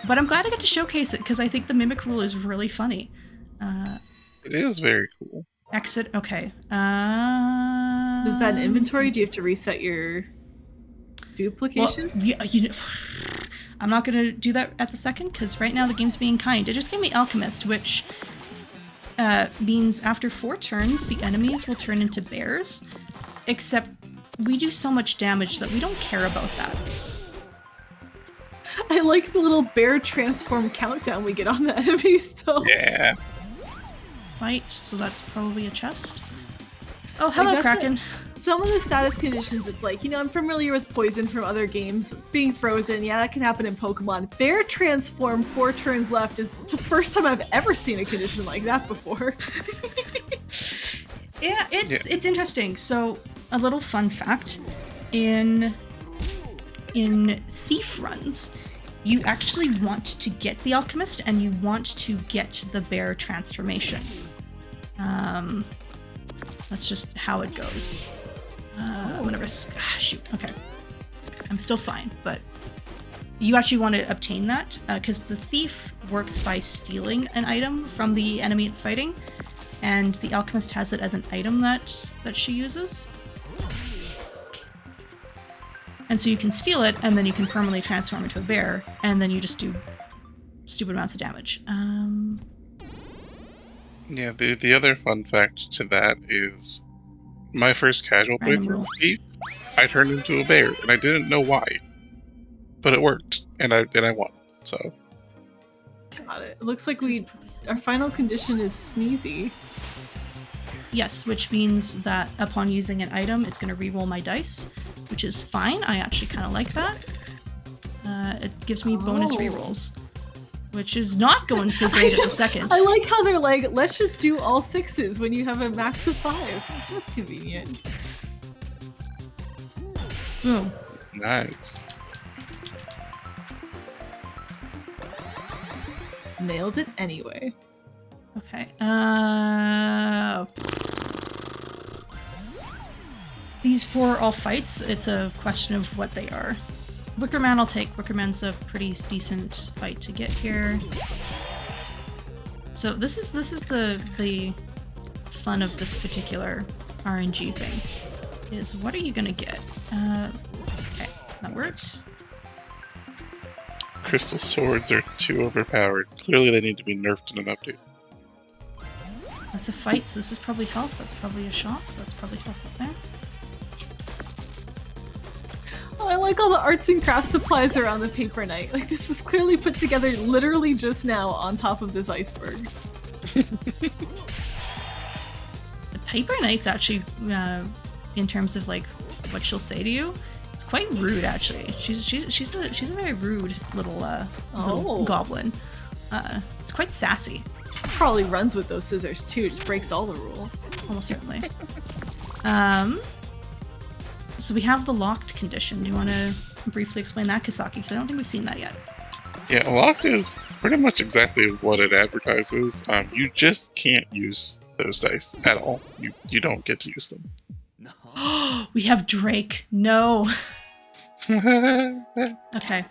But I'm glad I got to showcase it because I think the mimic rule is really funny. It is very cool. Exit, okay. Does that inventory? Do you have to reset your duplication? Well, yeah, you know, I'm not gonna do that at the second because right now the game's being kind. It just gave me Alchemist, which means after 4 turns, the enemies will turn into bears. Except we do so much damage that we don't care about that. I like the little bear transform countdown we get on the enemies, though. Yeah. Fight, so that's probably a chest. Oh, hello, Kraken. Some of the status conditions, it's like, you know, I'm familiar with poison from other games. Being frozen, yeah, that can happen in Pokemon. Bear transform 4 turns left is the first time I've ever seen a condition like that before. Yeah, it's interesting. So, a little fun fact. In Thief runs, you actually want to get the Alchemist and you want to get the bear transformation. That's just how it goes. I'm gonna risk. Shoot. Okay. I'm still fine, but you actually want to obtain that because the thief works by stealing an item from the enemy it's fighting, and the alchemist has it as an item that she uses. Okay. And so you can steal it, and then you can permanently transform into a bear, and then you just do stupid amounts of damage. Yeah, the other fun fact to that is my first casual playthrough of Thief, I turned into a bear, and I didn't know why. But it worked, and I won, so. Got it. It looks like our final condition is sneezy. Yes, which means that upon using an item, it's going to reroll my dice, which is fine. I actually kind of like that. It gives me bonus rerolls, which is not going so great at the second. I like how they're like, let's just do all 6s when you have a max of 5. That's convenient. Boom. Nice. Nailed it anyway. Okay. These 4 are all fights. It's a question of what they are. Wickerman I'll take. Wickerman's a pretty decent fight to get here. So this is the fun of this particular RNG thing. Is what are you gonna get? Okay, that works. Crystal swords are too overpowered. Clearly they need to be nerfed in an update. That's a fight, so this is probably health. That's probably a shop. That's probably health up there. Oh, I like all the arts and crafts supplies around the paper knight. Like, this is clearly put together literally just now on top of this iceberg. The paper knight's actually, in terms of like what she'll say to you, it's quite rude actually. She's a very rude little goblin. It's quite sassy. Probably runs with those scissors too, just breaks all the rules. Almost certainly. So we have the locked condition. Do you want to briefly explain that, Kasaki? Because I don't think we've seen that yet. Yeah, locked is pretty much exactly what it advertises. You just can't use those dice at all. You don't get to use them. We have Drake. No. Okay.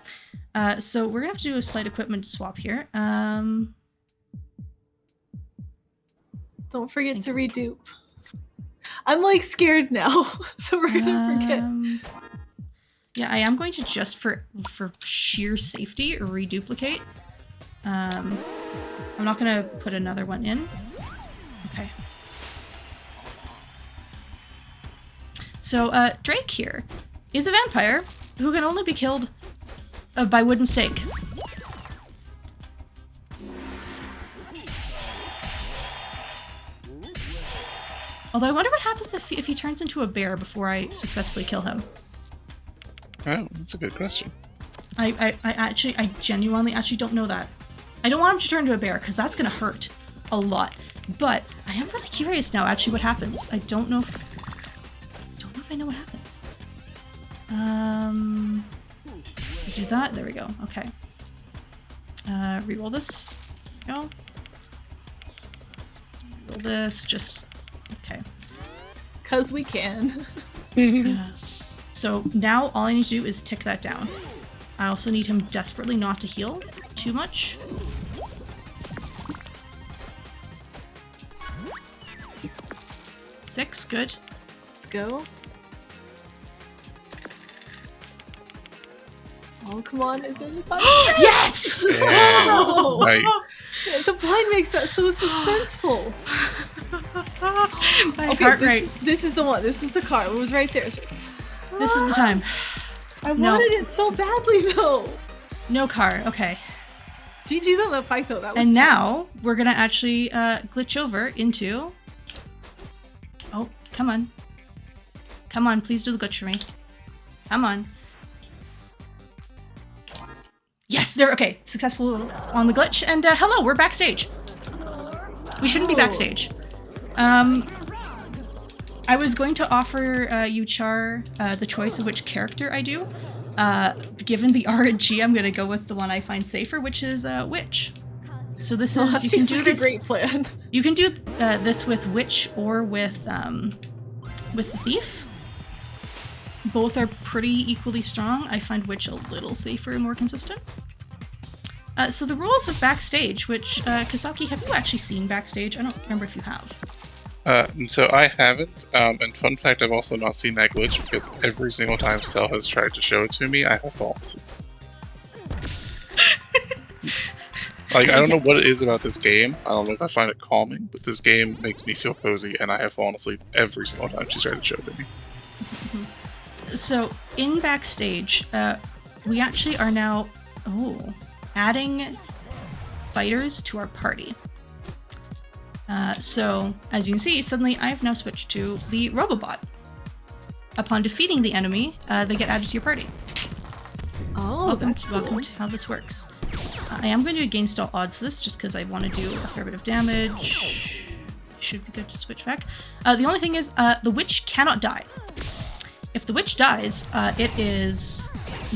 So we're gonna have to do a slight equipment swap here. Don't forget to redupe. I'm like scared now, so we're gonna forget. Yeah, I am going to just for sheer safety reduplicate. I'm not gonna put another one in. Okay. So Drake here is a vampire who can only be killed by wooden stake. Although I wonder what happens if he turns into a bear before I successfully kill him. Oh, that's a good question. I genuinely actually don't know that. I don't want him to turn into a bear because that's gonna hurt a lot. But I am really curious now actually what happens. I don't know if I know what happens. Do that. There we go. Okay. Reroll this. Go. Reroll this. Just okay. 'Cause we can. So now all I need to do is tick that down. I also need him desperately not to heal too much. Six, good. Let's go. Oh, come on, is it a Yes! Yeah. Oh! Nice. The blind makes that so suspenseful. My Okay, heart rate. this is the one. This is the car. It was right there. This is the time. I No. wanted it so badly, though. No car. Okay. GG's on that fight, though. That was And tough. now we're gonna actually glitch over into. Oh, come on. Come on, please do the glitch for me. Come on. Yes, there. Okay, successful on the glitch. And hello, we're backstage. We shouldn't be Oh. backstage. I was going to offer you, Char, the choice of which character I do. Given the RNG, I'm gonna go with the one I find safer, which is Witch. So this Oh, is that you can seems do like this. a great plan. You can do this with Witch or with the Thief. Both are pretty equally strong. I find Witch a little safer and more consistent. So the rules of Backstage, which Kasaki, have you actually seen Backstage? I don't remember if you have. So I haven't, and fun fact, I've also not seen that glitch because every single time Cell has tried to show it to me, I have fallen asleep. Like, I don't know what it is about this game. I don't know if I find it calming, but this game makes me feel cozy, and I have fallen asleep every single time she's tried to show it to me. So in Backstage, we actually are now adding fighters to our party. So as you can see, suddenly I've now switched to the Robobot. Upon defeating the enemy, they get added to your party. Oh, Welcome that's cool. to how this works. I am going to against all odds this, just because I want to do a fair bit of damage. Should be good to switch back. The only thing is, the witch cannot die. If the witch dies, it is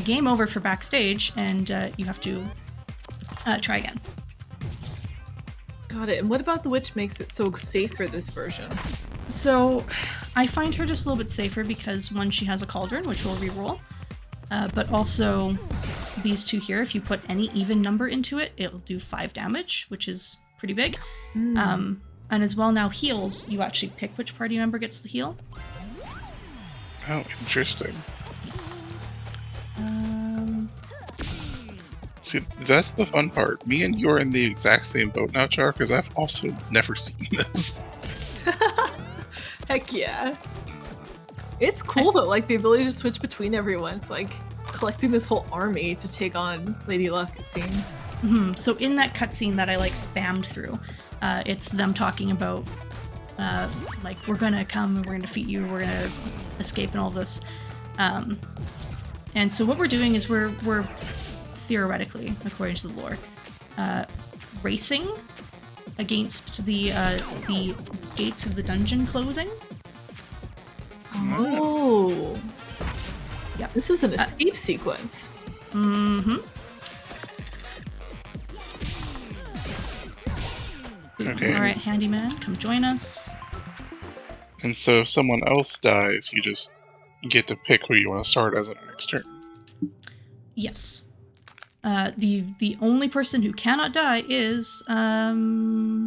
game over for Backstage, and you have to try again. Got it. And what about the witch makes it so safe for this version? So, I find her just a little bit safer because, one, she has a cauldron, which will reroll, but also these two here, if you put any even number into it, it'll do 5 damage, which is pretty big. And as well now heals, you actually pick which party member gets the heal. Oh, interesting. Yes. See, that's the fun part. Me and you are in the exact same boat now, Char, because I've also never seen this. Heck yeah. It's cool though, like the ability to switch between everyone. It's like collecting this whole army to take on Lady Luck, it seems. So in that cutscene that I like spammed through, it's them talking about like, we're gonna come and we're gonna defeat you, we're gonna escape and all this. And so what we're doing is we're theoretically, according to the lore, racing against the gates of the dungeon closing. Oh. Yeah. This is an escape sequence. Mm-hmm. Okay. All right, handyman, come join us. And so if someone else dies, you just get to pick who you want to start as an next turn. Yes. The only person who cannot die is the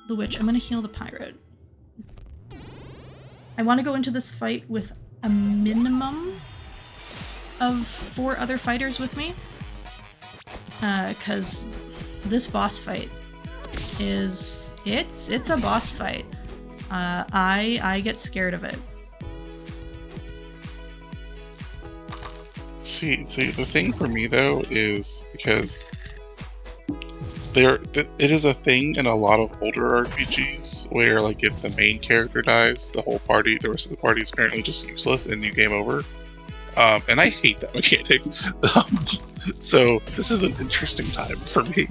witch. I'm gonna heal the pirate. I want to go into this fight with a minimum of 4 other fighters with me. Because this boss fight is... It's a boss fight. I get scared of it. See, the thing for me though is because it is a thing in a lot of older RPGs where, like, if the main character dies, the rest of the party is apparently just useless and you game over. And I hate that mechanic. So this is an interesting time for me.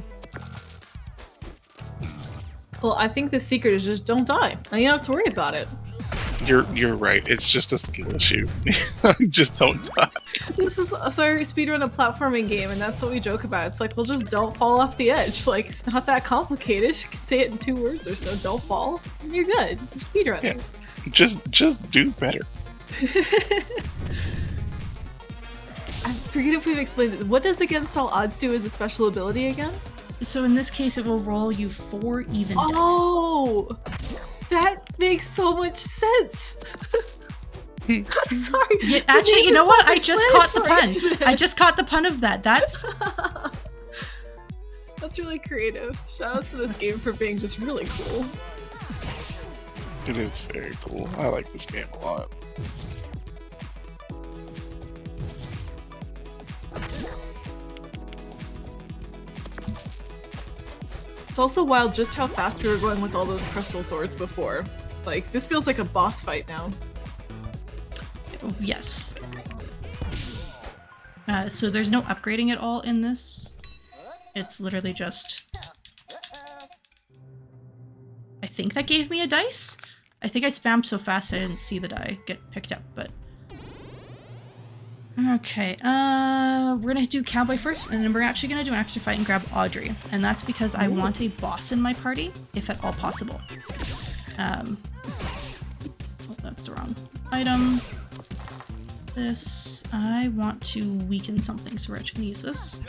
Well, I think the secret is just don't die. Now you don't have to worry about it. You're right. It's just a skill issue. Just don't die. This is speedrun a platforming game, and that's what we joke about. It's like, well, just don't fall off the edge. Like, it's not that complicated. You can say it in 2 words or so. Don't fall, and you're good. You're speedrunning. Yeah. Just do better. I forget if we've explained it. What does Against All Odds do as a special ability again? So in this case, it will roll you 4 even dice. Oh! That makes so much sense! I'm sorry. Yeah, actually, you know what? I just caught the pun. I just caught the pun of that. That's really creative. Shout out to this game for being just really cool. It is very cool. I like this game a lot. It's also wild just how fast we were going with all those crystal swords before. Like, this feels like a boss fight now. yes. So there's no upgrading at all in this. It's literally just... I think that gave me a dice? I think I spammed so fast I didn't see the die get picked up, but... Okay, we're gonna do Cowboy first, and then we're actually gonna do an extra fight and grab Audrey. And that's because I want a boss in my party, if at all possible. Oh, that's the wrong item. This, I want to weaken something, so we're actually gonna use this.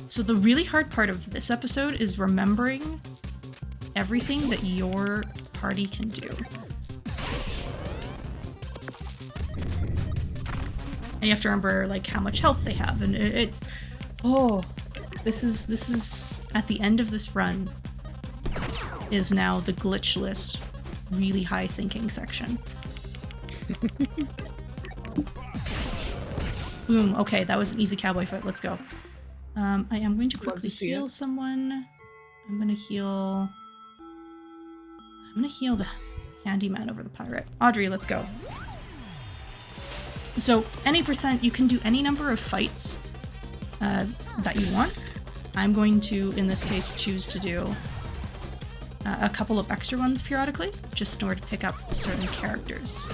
So the really hard part of this episode is remembering everything that your party can do. And you have to remember, like, how much health they have, and it's... Oh, this is at the end of this run is now the glitchless, really high thinking section. Boom, okay, that was an easy cowboy fight, let's go. I am going to quickly heal someone. I'm gonna heal the handyman over the pirate. Audrey, let's go. So, any percent, you can do any number of fights that you want. I'm going to, in this case, choose to do a couple of extra ones periodically, just in order to pick up certain characters.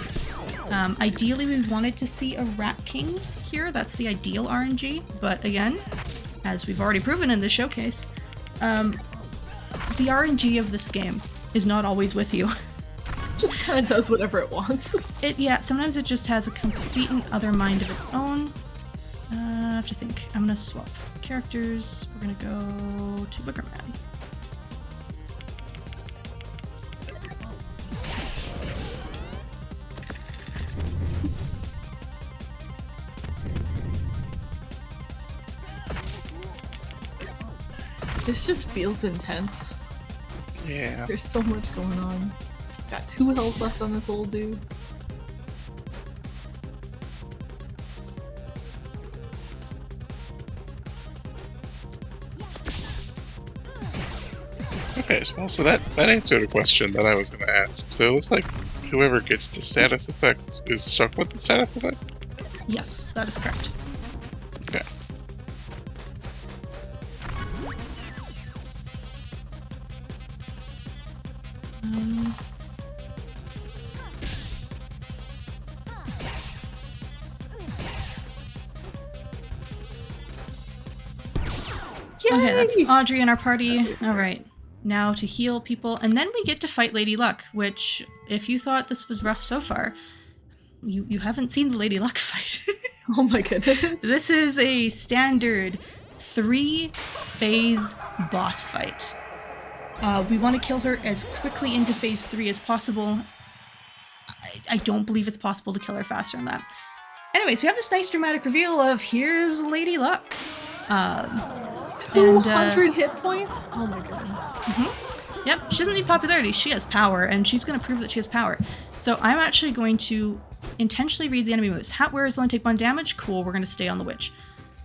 Ideally, we wanted to see a Rat King here. That's the ideal RNG, but again, as we've already proven in this showcase, the RNG of this game is not always with you. Just kind of does whatever it wants. Yeah, sometimes it just has a complete and other mind of its own. I have to think. I'm gonna swap characters. We're gonna go to Booger Man. This just feels intense. Yeah. There's so much going on. Got 2 health left on this old dude. Okay, well, so that answered a question that I was going to ask. So it looks like whoever gets the status effect is stuck with the status effect? Yes, that is correct. Okay. Okay, that's Audrey in our party. Alright, now to heal people, and then we get to fight Lady Luck, which, if you thought this was rough so far, you haven't seen the Lady Luck fight. Oh my goodness. This is a standard 3-phase boss fight. We want to kill her as quickly into phase 3 as possible. I don't believe it's possible to kill her faster than that. Anyways, we have this nice dramatic reveal of here's Lady Luck. 200 hit points? Oh my goodness. Yep, she doesn't need popularity, she has power, and she's going to prove that she has power. So I'm actually going to intentionally read the enemy moves. Hat wearers only take 1 damage. Cool, we're going to stay on the witch.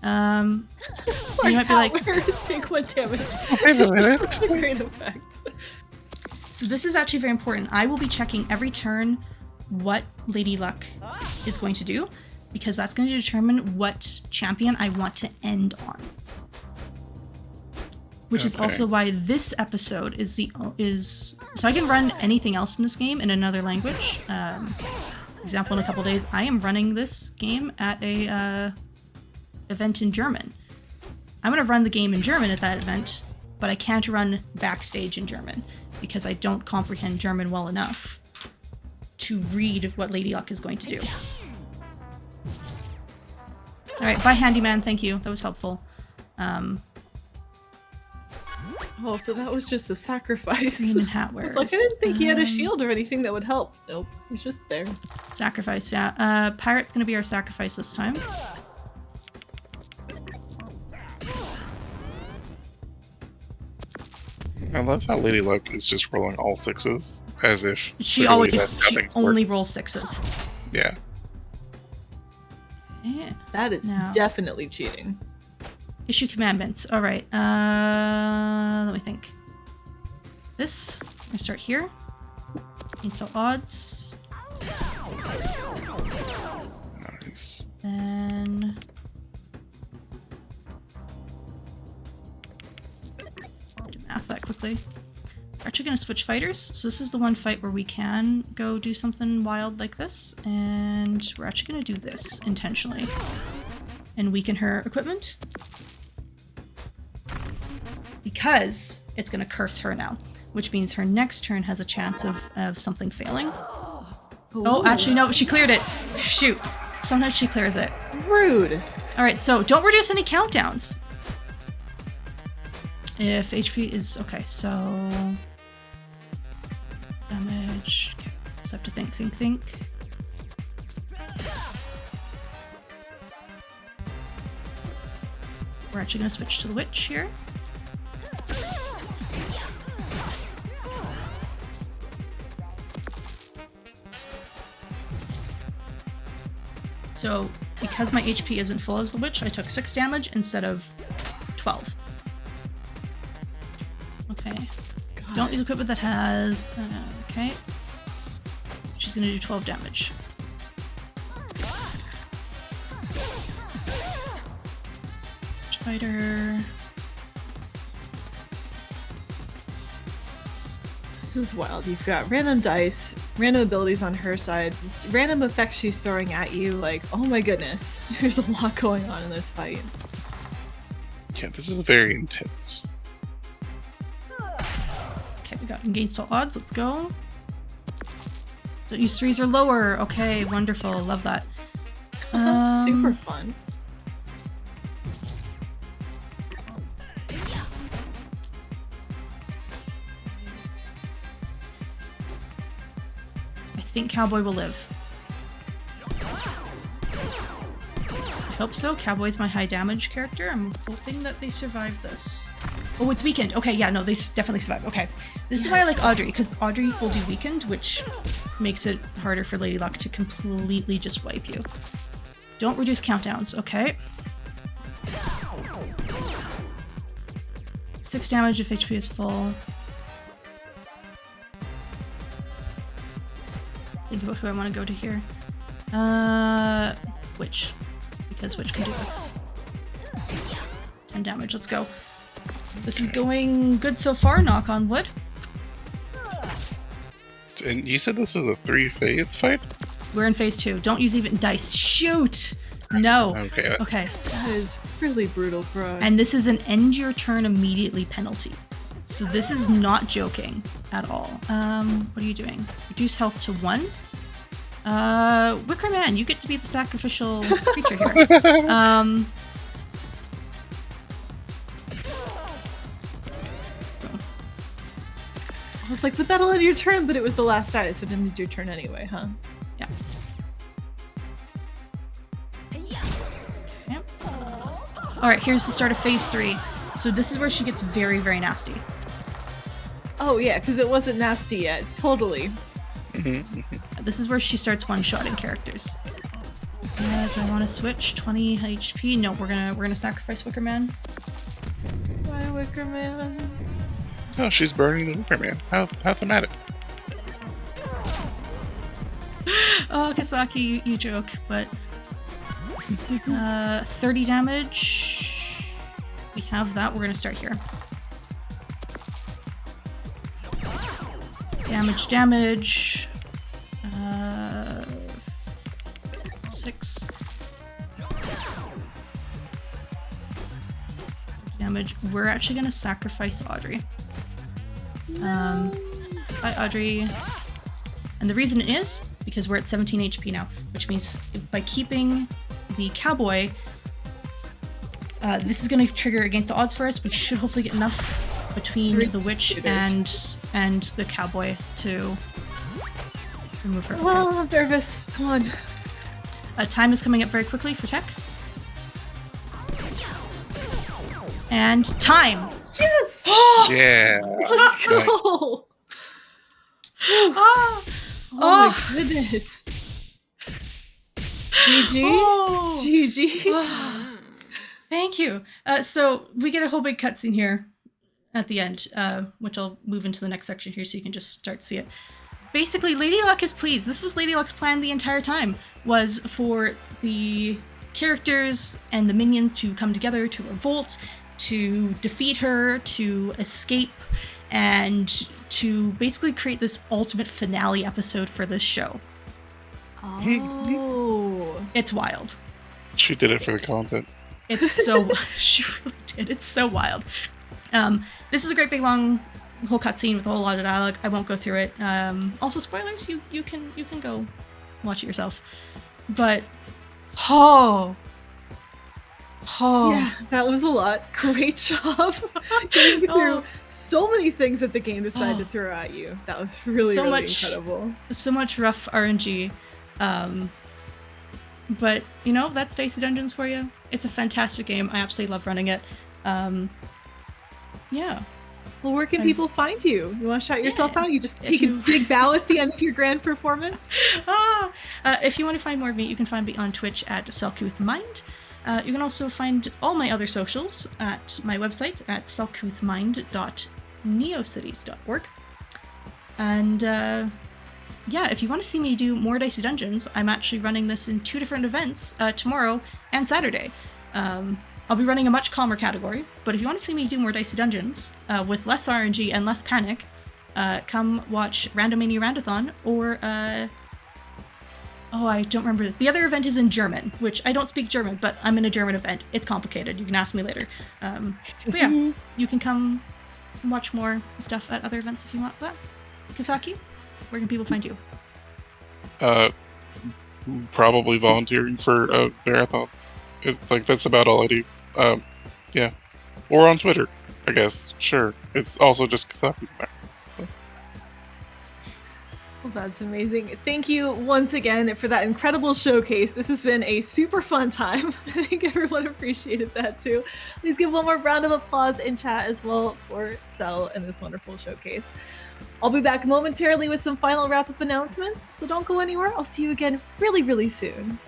Sorry, you might be like, hat wearers take 1 damage. Wait a minute. Such a great effect. So this is actually very important. I will be checking every turn what Lady Luck is going to do, because that's going to determine what champion I want to end on. Which is also why this episode is so I can run anything else in this game in another language. For example, in a couple days, I am running this game at a event in German. I'm going to run the game in German at that event, but I can't run backstage in German because I don't comprehend German well enough to read what Lady Luck is going to do. All right, bye, handyman. Thank you. That was helpful. Oh, so that was just a sacrifice. Green and hat wearers. It's like, I didn't think he had a shield or anything that would help. Nope, he's just there. Sacrifice, yeah. Pirate's gonna be our sacrifice this time. I love how Lady Luck is just rolling all 6s, as if She only rolls 6s. Yeah. Yeah. That is definitely cheating. Issue commandments. All right. Let me think. This. I start here. Install odds. Nice. Then. Do math that quickly. We're actually going to switch fighters. So this is the one fight where we can go do something wild like this. And we're actually going to do this intentionally. And weaken her equipment. Because it's going to curse her now. Which means her next turn has a chance of something failing. Ooh. Oh, actually, no, she cleared it. Shoot. Sometimes she clears it. Rude. Alright, so don't reduce any countdowns. If HP is... Okay, so... Damage... Okay, so I have to think. We're actually going to switch to the witch here. So, because my HP isn't full as the witch, I took 6 damage instead of 12. Okay. Don't use equipment that has... okay. She's gonna do 12 damage. Spider... This is wild. You've got random dice, random abilities on her side, random effects she's throwing at you. Like, oh my goodness, there's a lot going on in this fight. Yeah, this is very intense. Okay, we got against all odds. Let's go. Don't use 3s or lower. Okay, wonderful. Love that. That's super fun. I think Cowboy will live. I hope so. Cowboy's my high damage character. I'm hoping that they survive this. Oh, it's weakened. Okay, yeah, no, they definitely survive. Okay. This is why I like Audrey, because Audrey will do weakened, which makes it harder for Lady Luck to completely just wipe you. Don't reduce countdowns. Okay. 6 damage if HP is full. Think about who I want to go to here. Witch. Because Witch can do this. 10 damage, let's go. This is going good so far, knock on wood. And you said this was a 3-phase fight? We're in phase 2. Don't use even dice. Shoot! No. Okay. Okay. That is really brutal for us. And this is an end your turn immediately penalty. So this is not joking at all. What are you doing? Reduce health to 1. Wicker Man, you get to be the sacrificial creature here. I was like, but that'll end your turn, but it was the last die, so it ended your turn anyway, huh? Yeah. All right, here's the start of phase 3. So this is where she gets very, very nasty. Oh yeah, because it wasn't nasty yet. Totally. This is where she starts one-shotting characters. Do I want to switch? 20 HP? No, we're gonna sacrifice Wicker Man. Why Wicker Man? Oh, she's burning the Wicker Man. How thematic. Oh, Kasaki, you joke, but 30 damage. We have that. We're gonna start here. Damage. 6 damage. We're actually gonna sacrifice Audrey. Bye, Audrey. And the reason is because we're at 17 HP now, which means by keeping the cowboy, this is going to trigger against the odds for us. We should hopefully get enough between the witch and the cowboy to remove her. Oh, I'm nervous. Come on. Time is coming up very quickly for tech. And time! Yes! Yeah. Let's go! Nice. Oh my goodness. GG. Oh. GG. Thank you. So we get a whole big cutscene here at the end, which I'll move into the next section here so you can just start to see it. Basically, Lady Luck is pleased. This was Lady Luck's plan the entire time, was for the characters and the minions to come together to revolt, to defeat her, to escape, and to basically create this ultimate finale episode for this show. Oh. It's wild. She did it for the content. It's so... she really did. It's so wild. This is a great big long whole cutscene with a whole lot of dialogue. I won't go through it. Also, spoilers, you can go watch it yourself. But... Yeah, that was a lot. Great job getting through so many things that the game decided to throw at you. That was really incredible. So much rough RNG. But, you know, that's Dicey Dungeons for you. It's a fantastic game. I absolutely love running it. Yeah. Well, where can people find you? You want to shout yourself out? You just take a big bow at the end of your grand performance? If you want to find more of me, you can find me on Twitch at selcouthmind. You can also find all my other socials at my website at selcouthmind.neocities.org. And yeah, if you want to see me do more Dicey Dungeons, I'm actually running this in 2 different events tomorrow and Saturday. I'll be running a much calmer category, but if you want to see me do more Dicey Dungeons with less RNG and less panic, come watch Randomania Randathon or... oh, I don't remember. The other event is in German, which I don't speak German, but I'm in a German event. It's complicated. You can ask me later. But yeah, you can come watch more stuff at other events if you want that. Kasaki, where can people find you? Probably volunteering for a marathon. That's about all I do. Yeah. Or on Twitter, I guess. Sure. It's also just Kasaki. So. Well, that's amazing. Thank you once again for that incredible showcase. This has been a super fun time. I think everyone appreciated that too. Please give one more round of applause in chat as well for Cell and this wonderful showcase. I'll be back momentarily with some final wrap-up announcements, so don't go anywhere. I'll see you again really, really soon.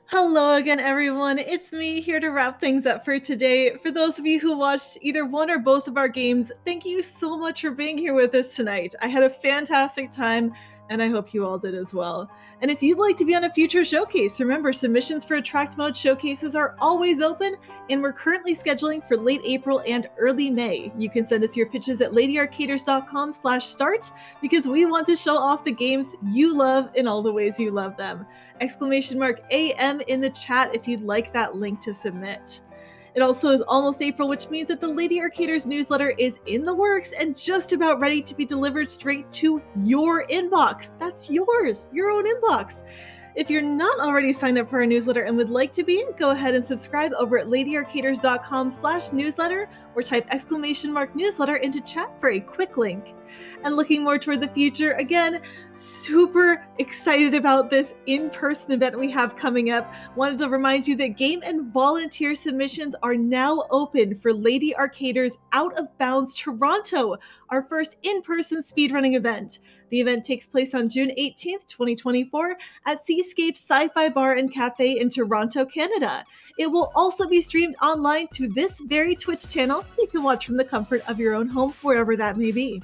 Hello again, everyone. It's me here to wrap things up for today. For those of you who watched either one or both of our games, thank you so much for being here with us tonight. I had a fantastic time, and I hope you all did as well. And if you'd like to be on a future showcase, remember submissions for Attract Mode showcases are always open, and we're currently scheduling for late April and early May. You can send us your pitches at ladyarcaders.com/start because we want to show off the games you love in all the ways you love them. !AM in the chat if you'd like that link to submit. It also is almost April, which means that the Lady Arcaders newsletter is in the works and just about ready to be delivered straight to your inbox. That's yours, your own inbox. If you're not already signed up for our newsletter and would like to be, go ahead and subscribe over at ladyarcaders.com/newsletter, or type !newsletter into chat for a quick link. And looking more toward the future, again, super excited about this in-person event we have coming up. Wanted to remind you that game and volunteer submissions are now open for Lady Arcader's Out of Bounds Toronto, our first in-person speedrunning event. The event takes place on June 18th, 2024 at Seascape Sci-Fi Bar and Cafe in Toronto, Canada. It will also be streamed online to this very Twitch channel, so you can watch from the comfort of your own home, wherever that may be.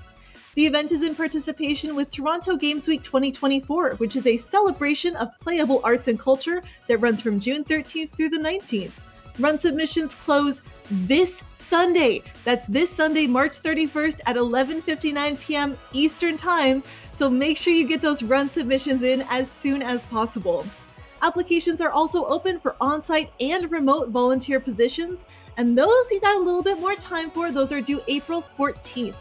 The event is in participation with Toronto Games Week 2024, which is a celebration of playable arts and culture that runs from June 13th through the 19th. Run submissions close this Sunday. That's this Sunday, March 31st at 11:59 p.m. Eastern Time, so make sure you get those run submissions in as soon as possible. Applications are also open for on-site and remote volunteer positions, and those you got a little bit more time for. Those are due April 14th.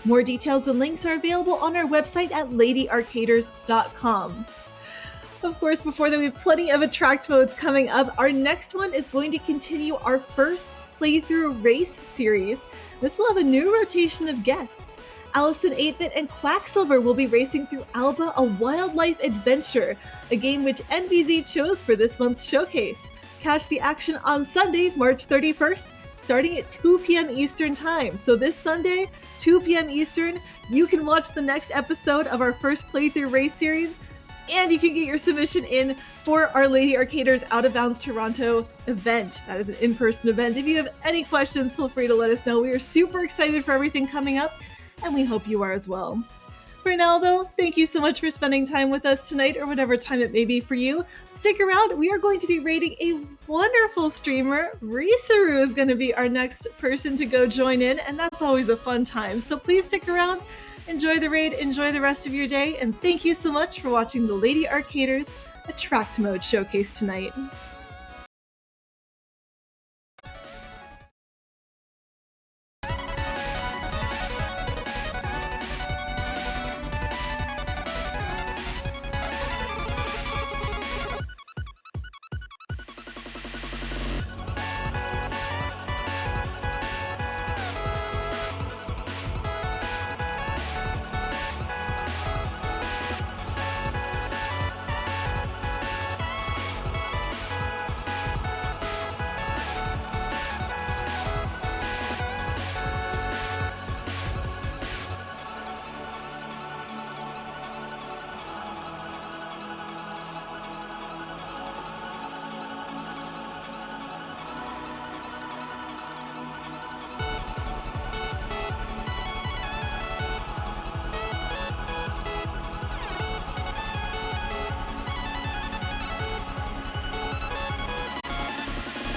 More details and links are available on our website at ladyarcaders.com. Of course, before that, we have plenty of attract modes coming up. Our next one is going to continue our first playthrough race series. This will have a new rotation of guests. Allison 8-Bit and Quacksilver will be racing through Alba, a wildlife adventure, a game which NBZ chose for this month's showcase. Catch the action on Sunday, March 31st, starting at 2 p.m. Eastern Time. So this Sunday, 2 p.m. Eastern, you can watch the next episode of our first playthrough race series, and you can get your submission in for our Lady Arcaders Out of Bounds Toronto event. That is an in-person event. If you have any questions, feel free to let us know. We are super excited for everything coming up, and we hope you are as well. For now, though, thank you so much for spending time with us tonight, or whatever time it may be for you. Stick around. We are going to be raiding a wonderful streamer. Risaru is going to be our next person to go join in, and that's always a fun time. So please stick around. Enjoy the raid, enjoy the rest of your day, and thank you so much for watching the Lady Arcaders Attract Mode showcase tonight.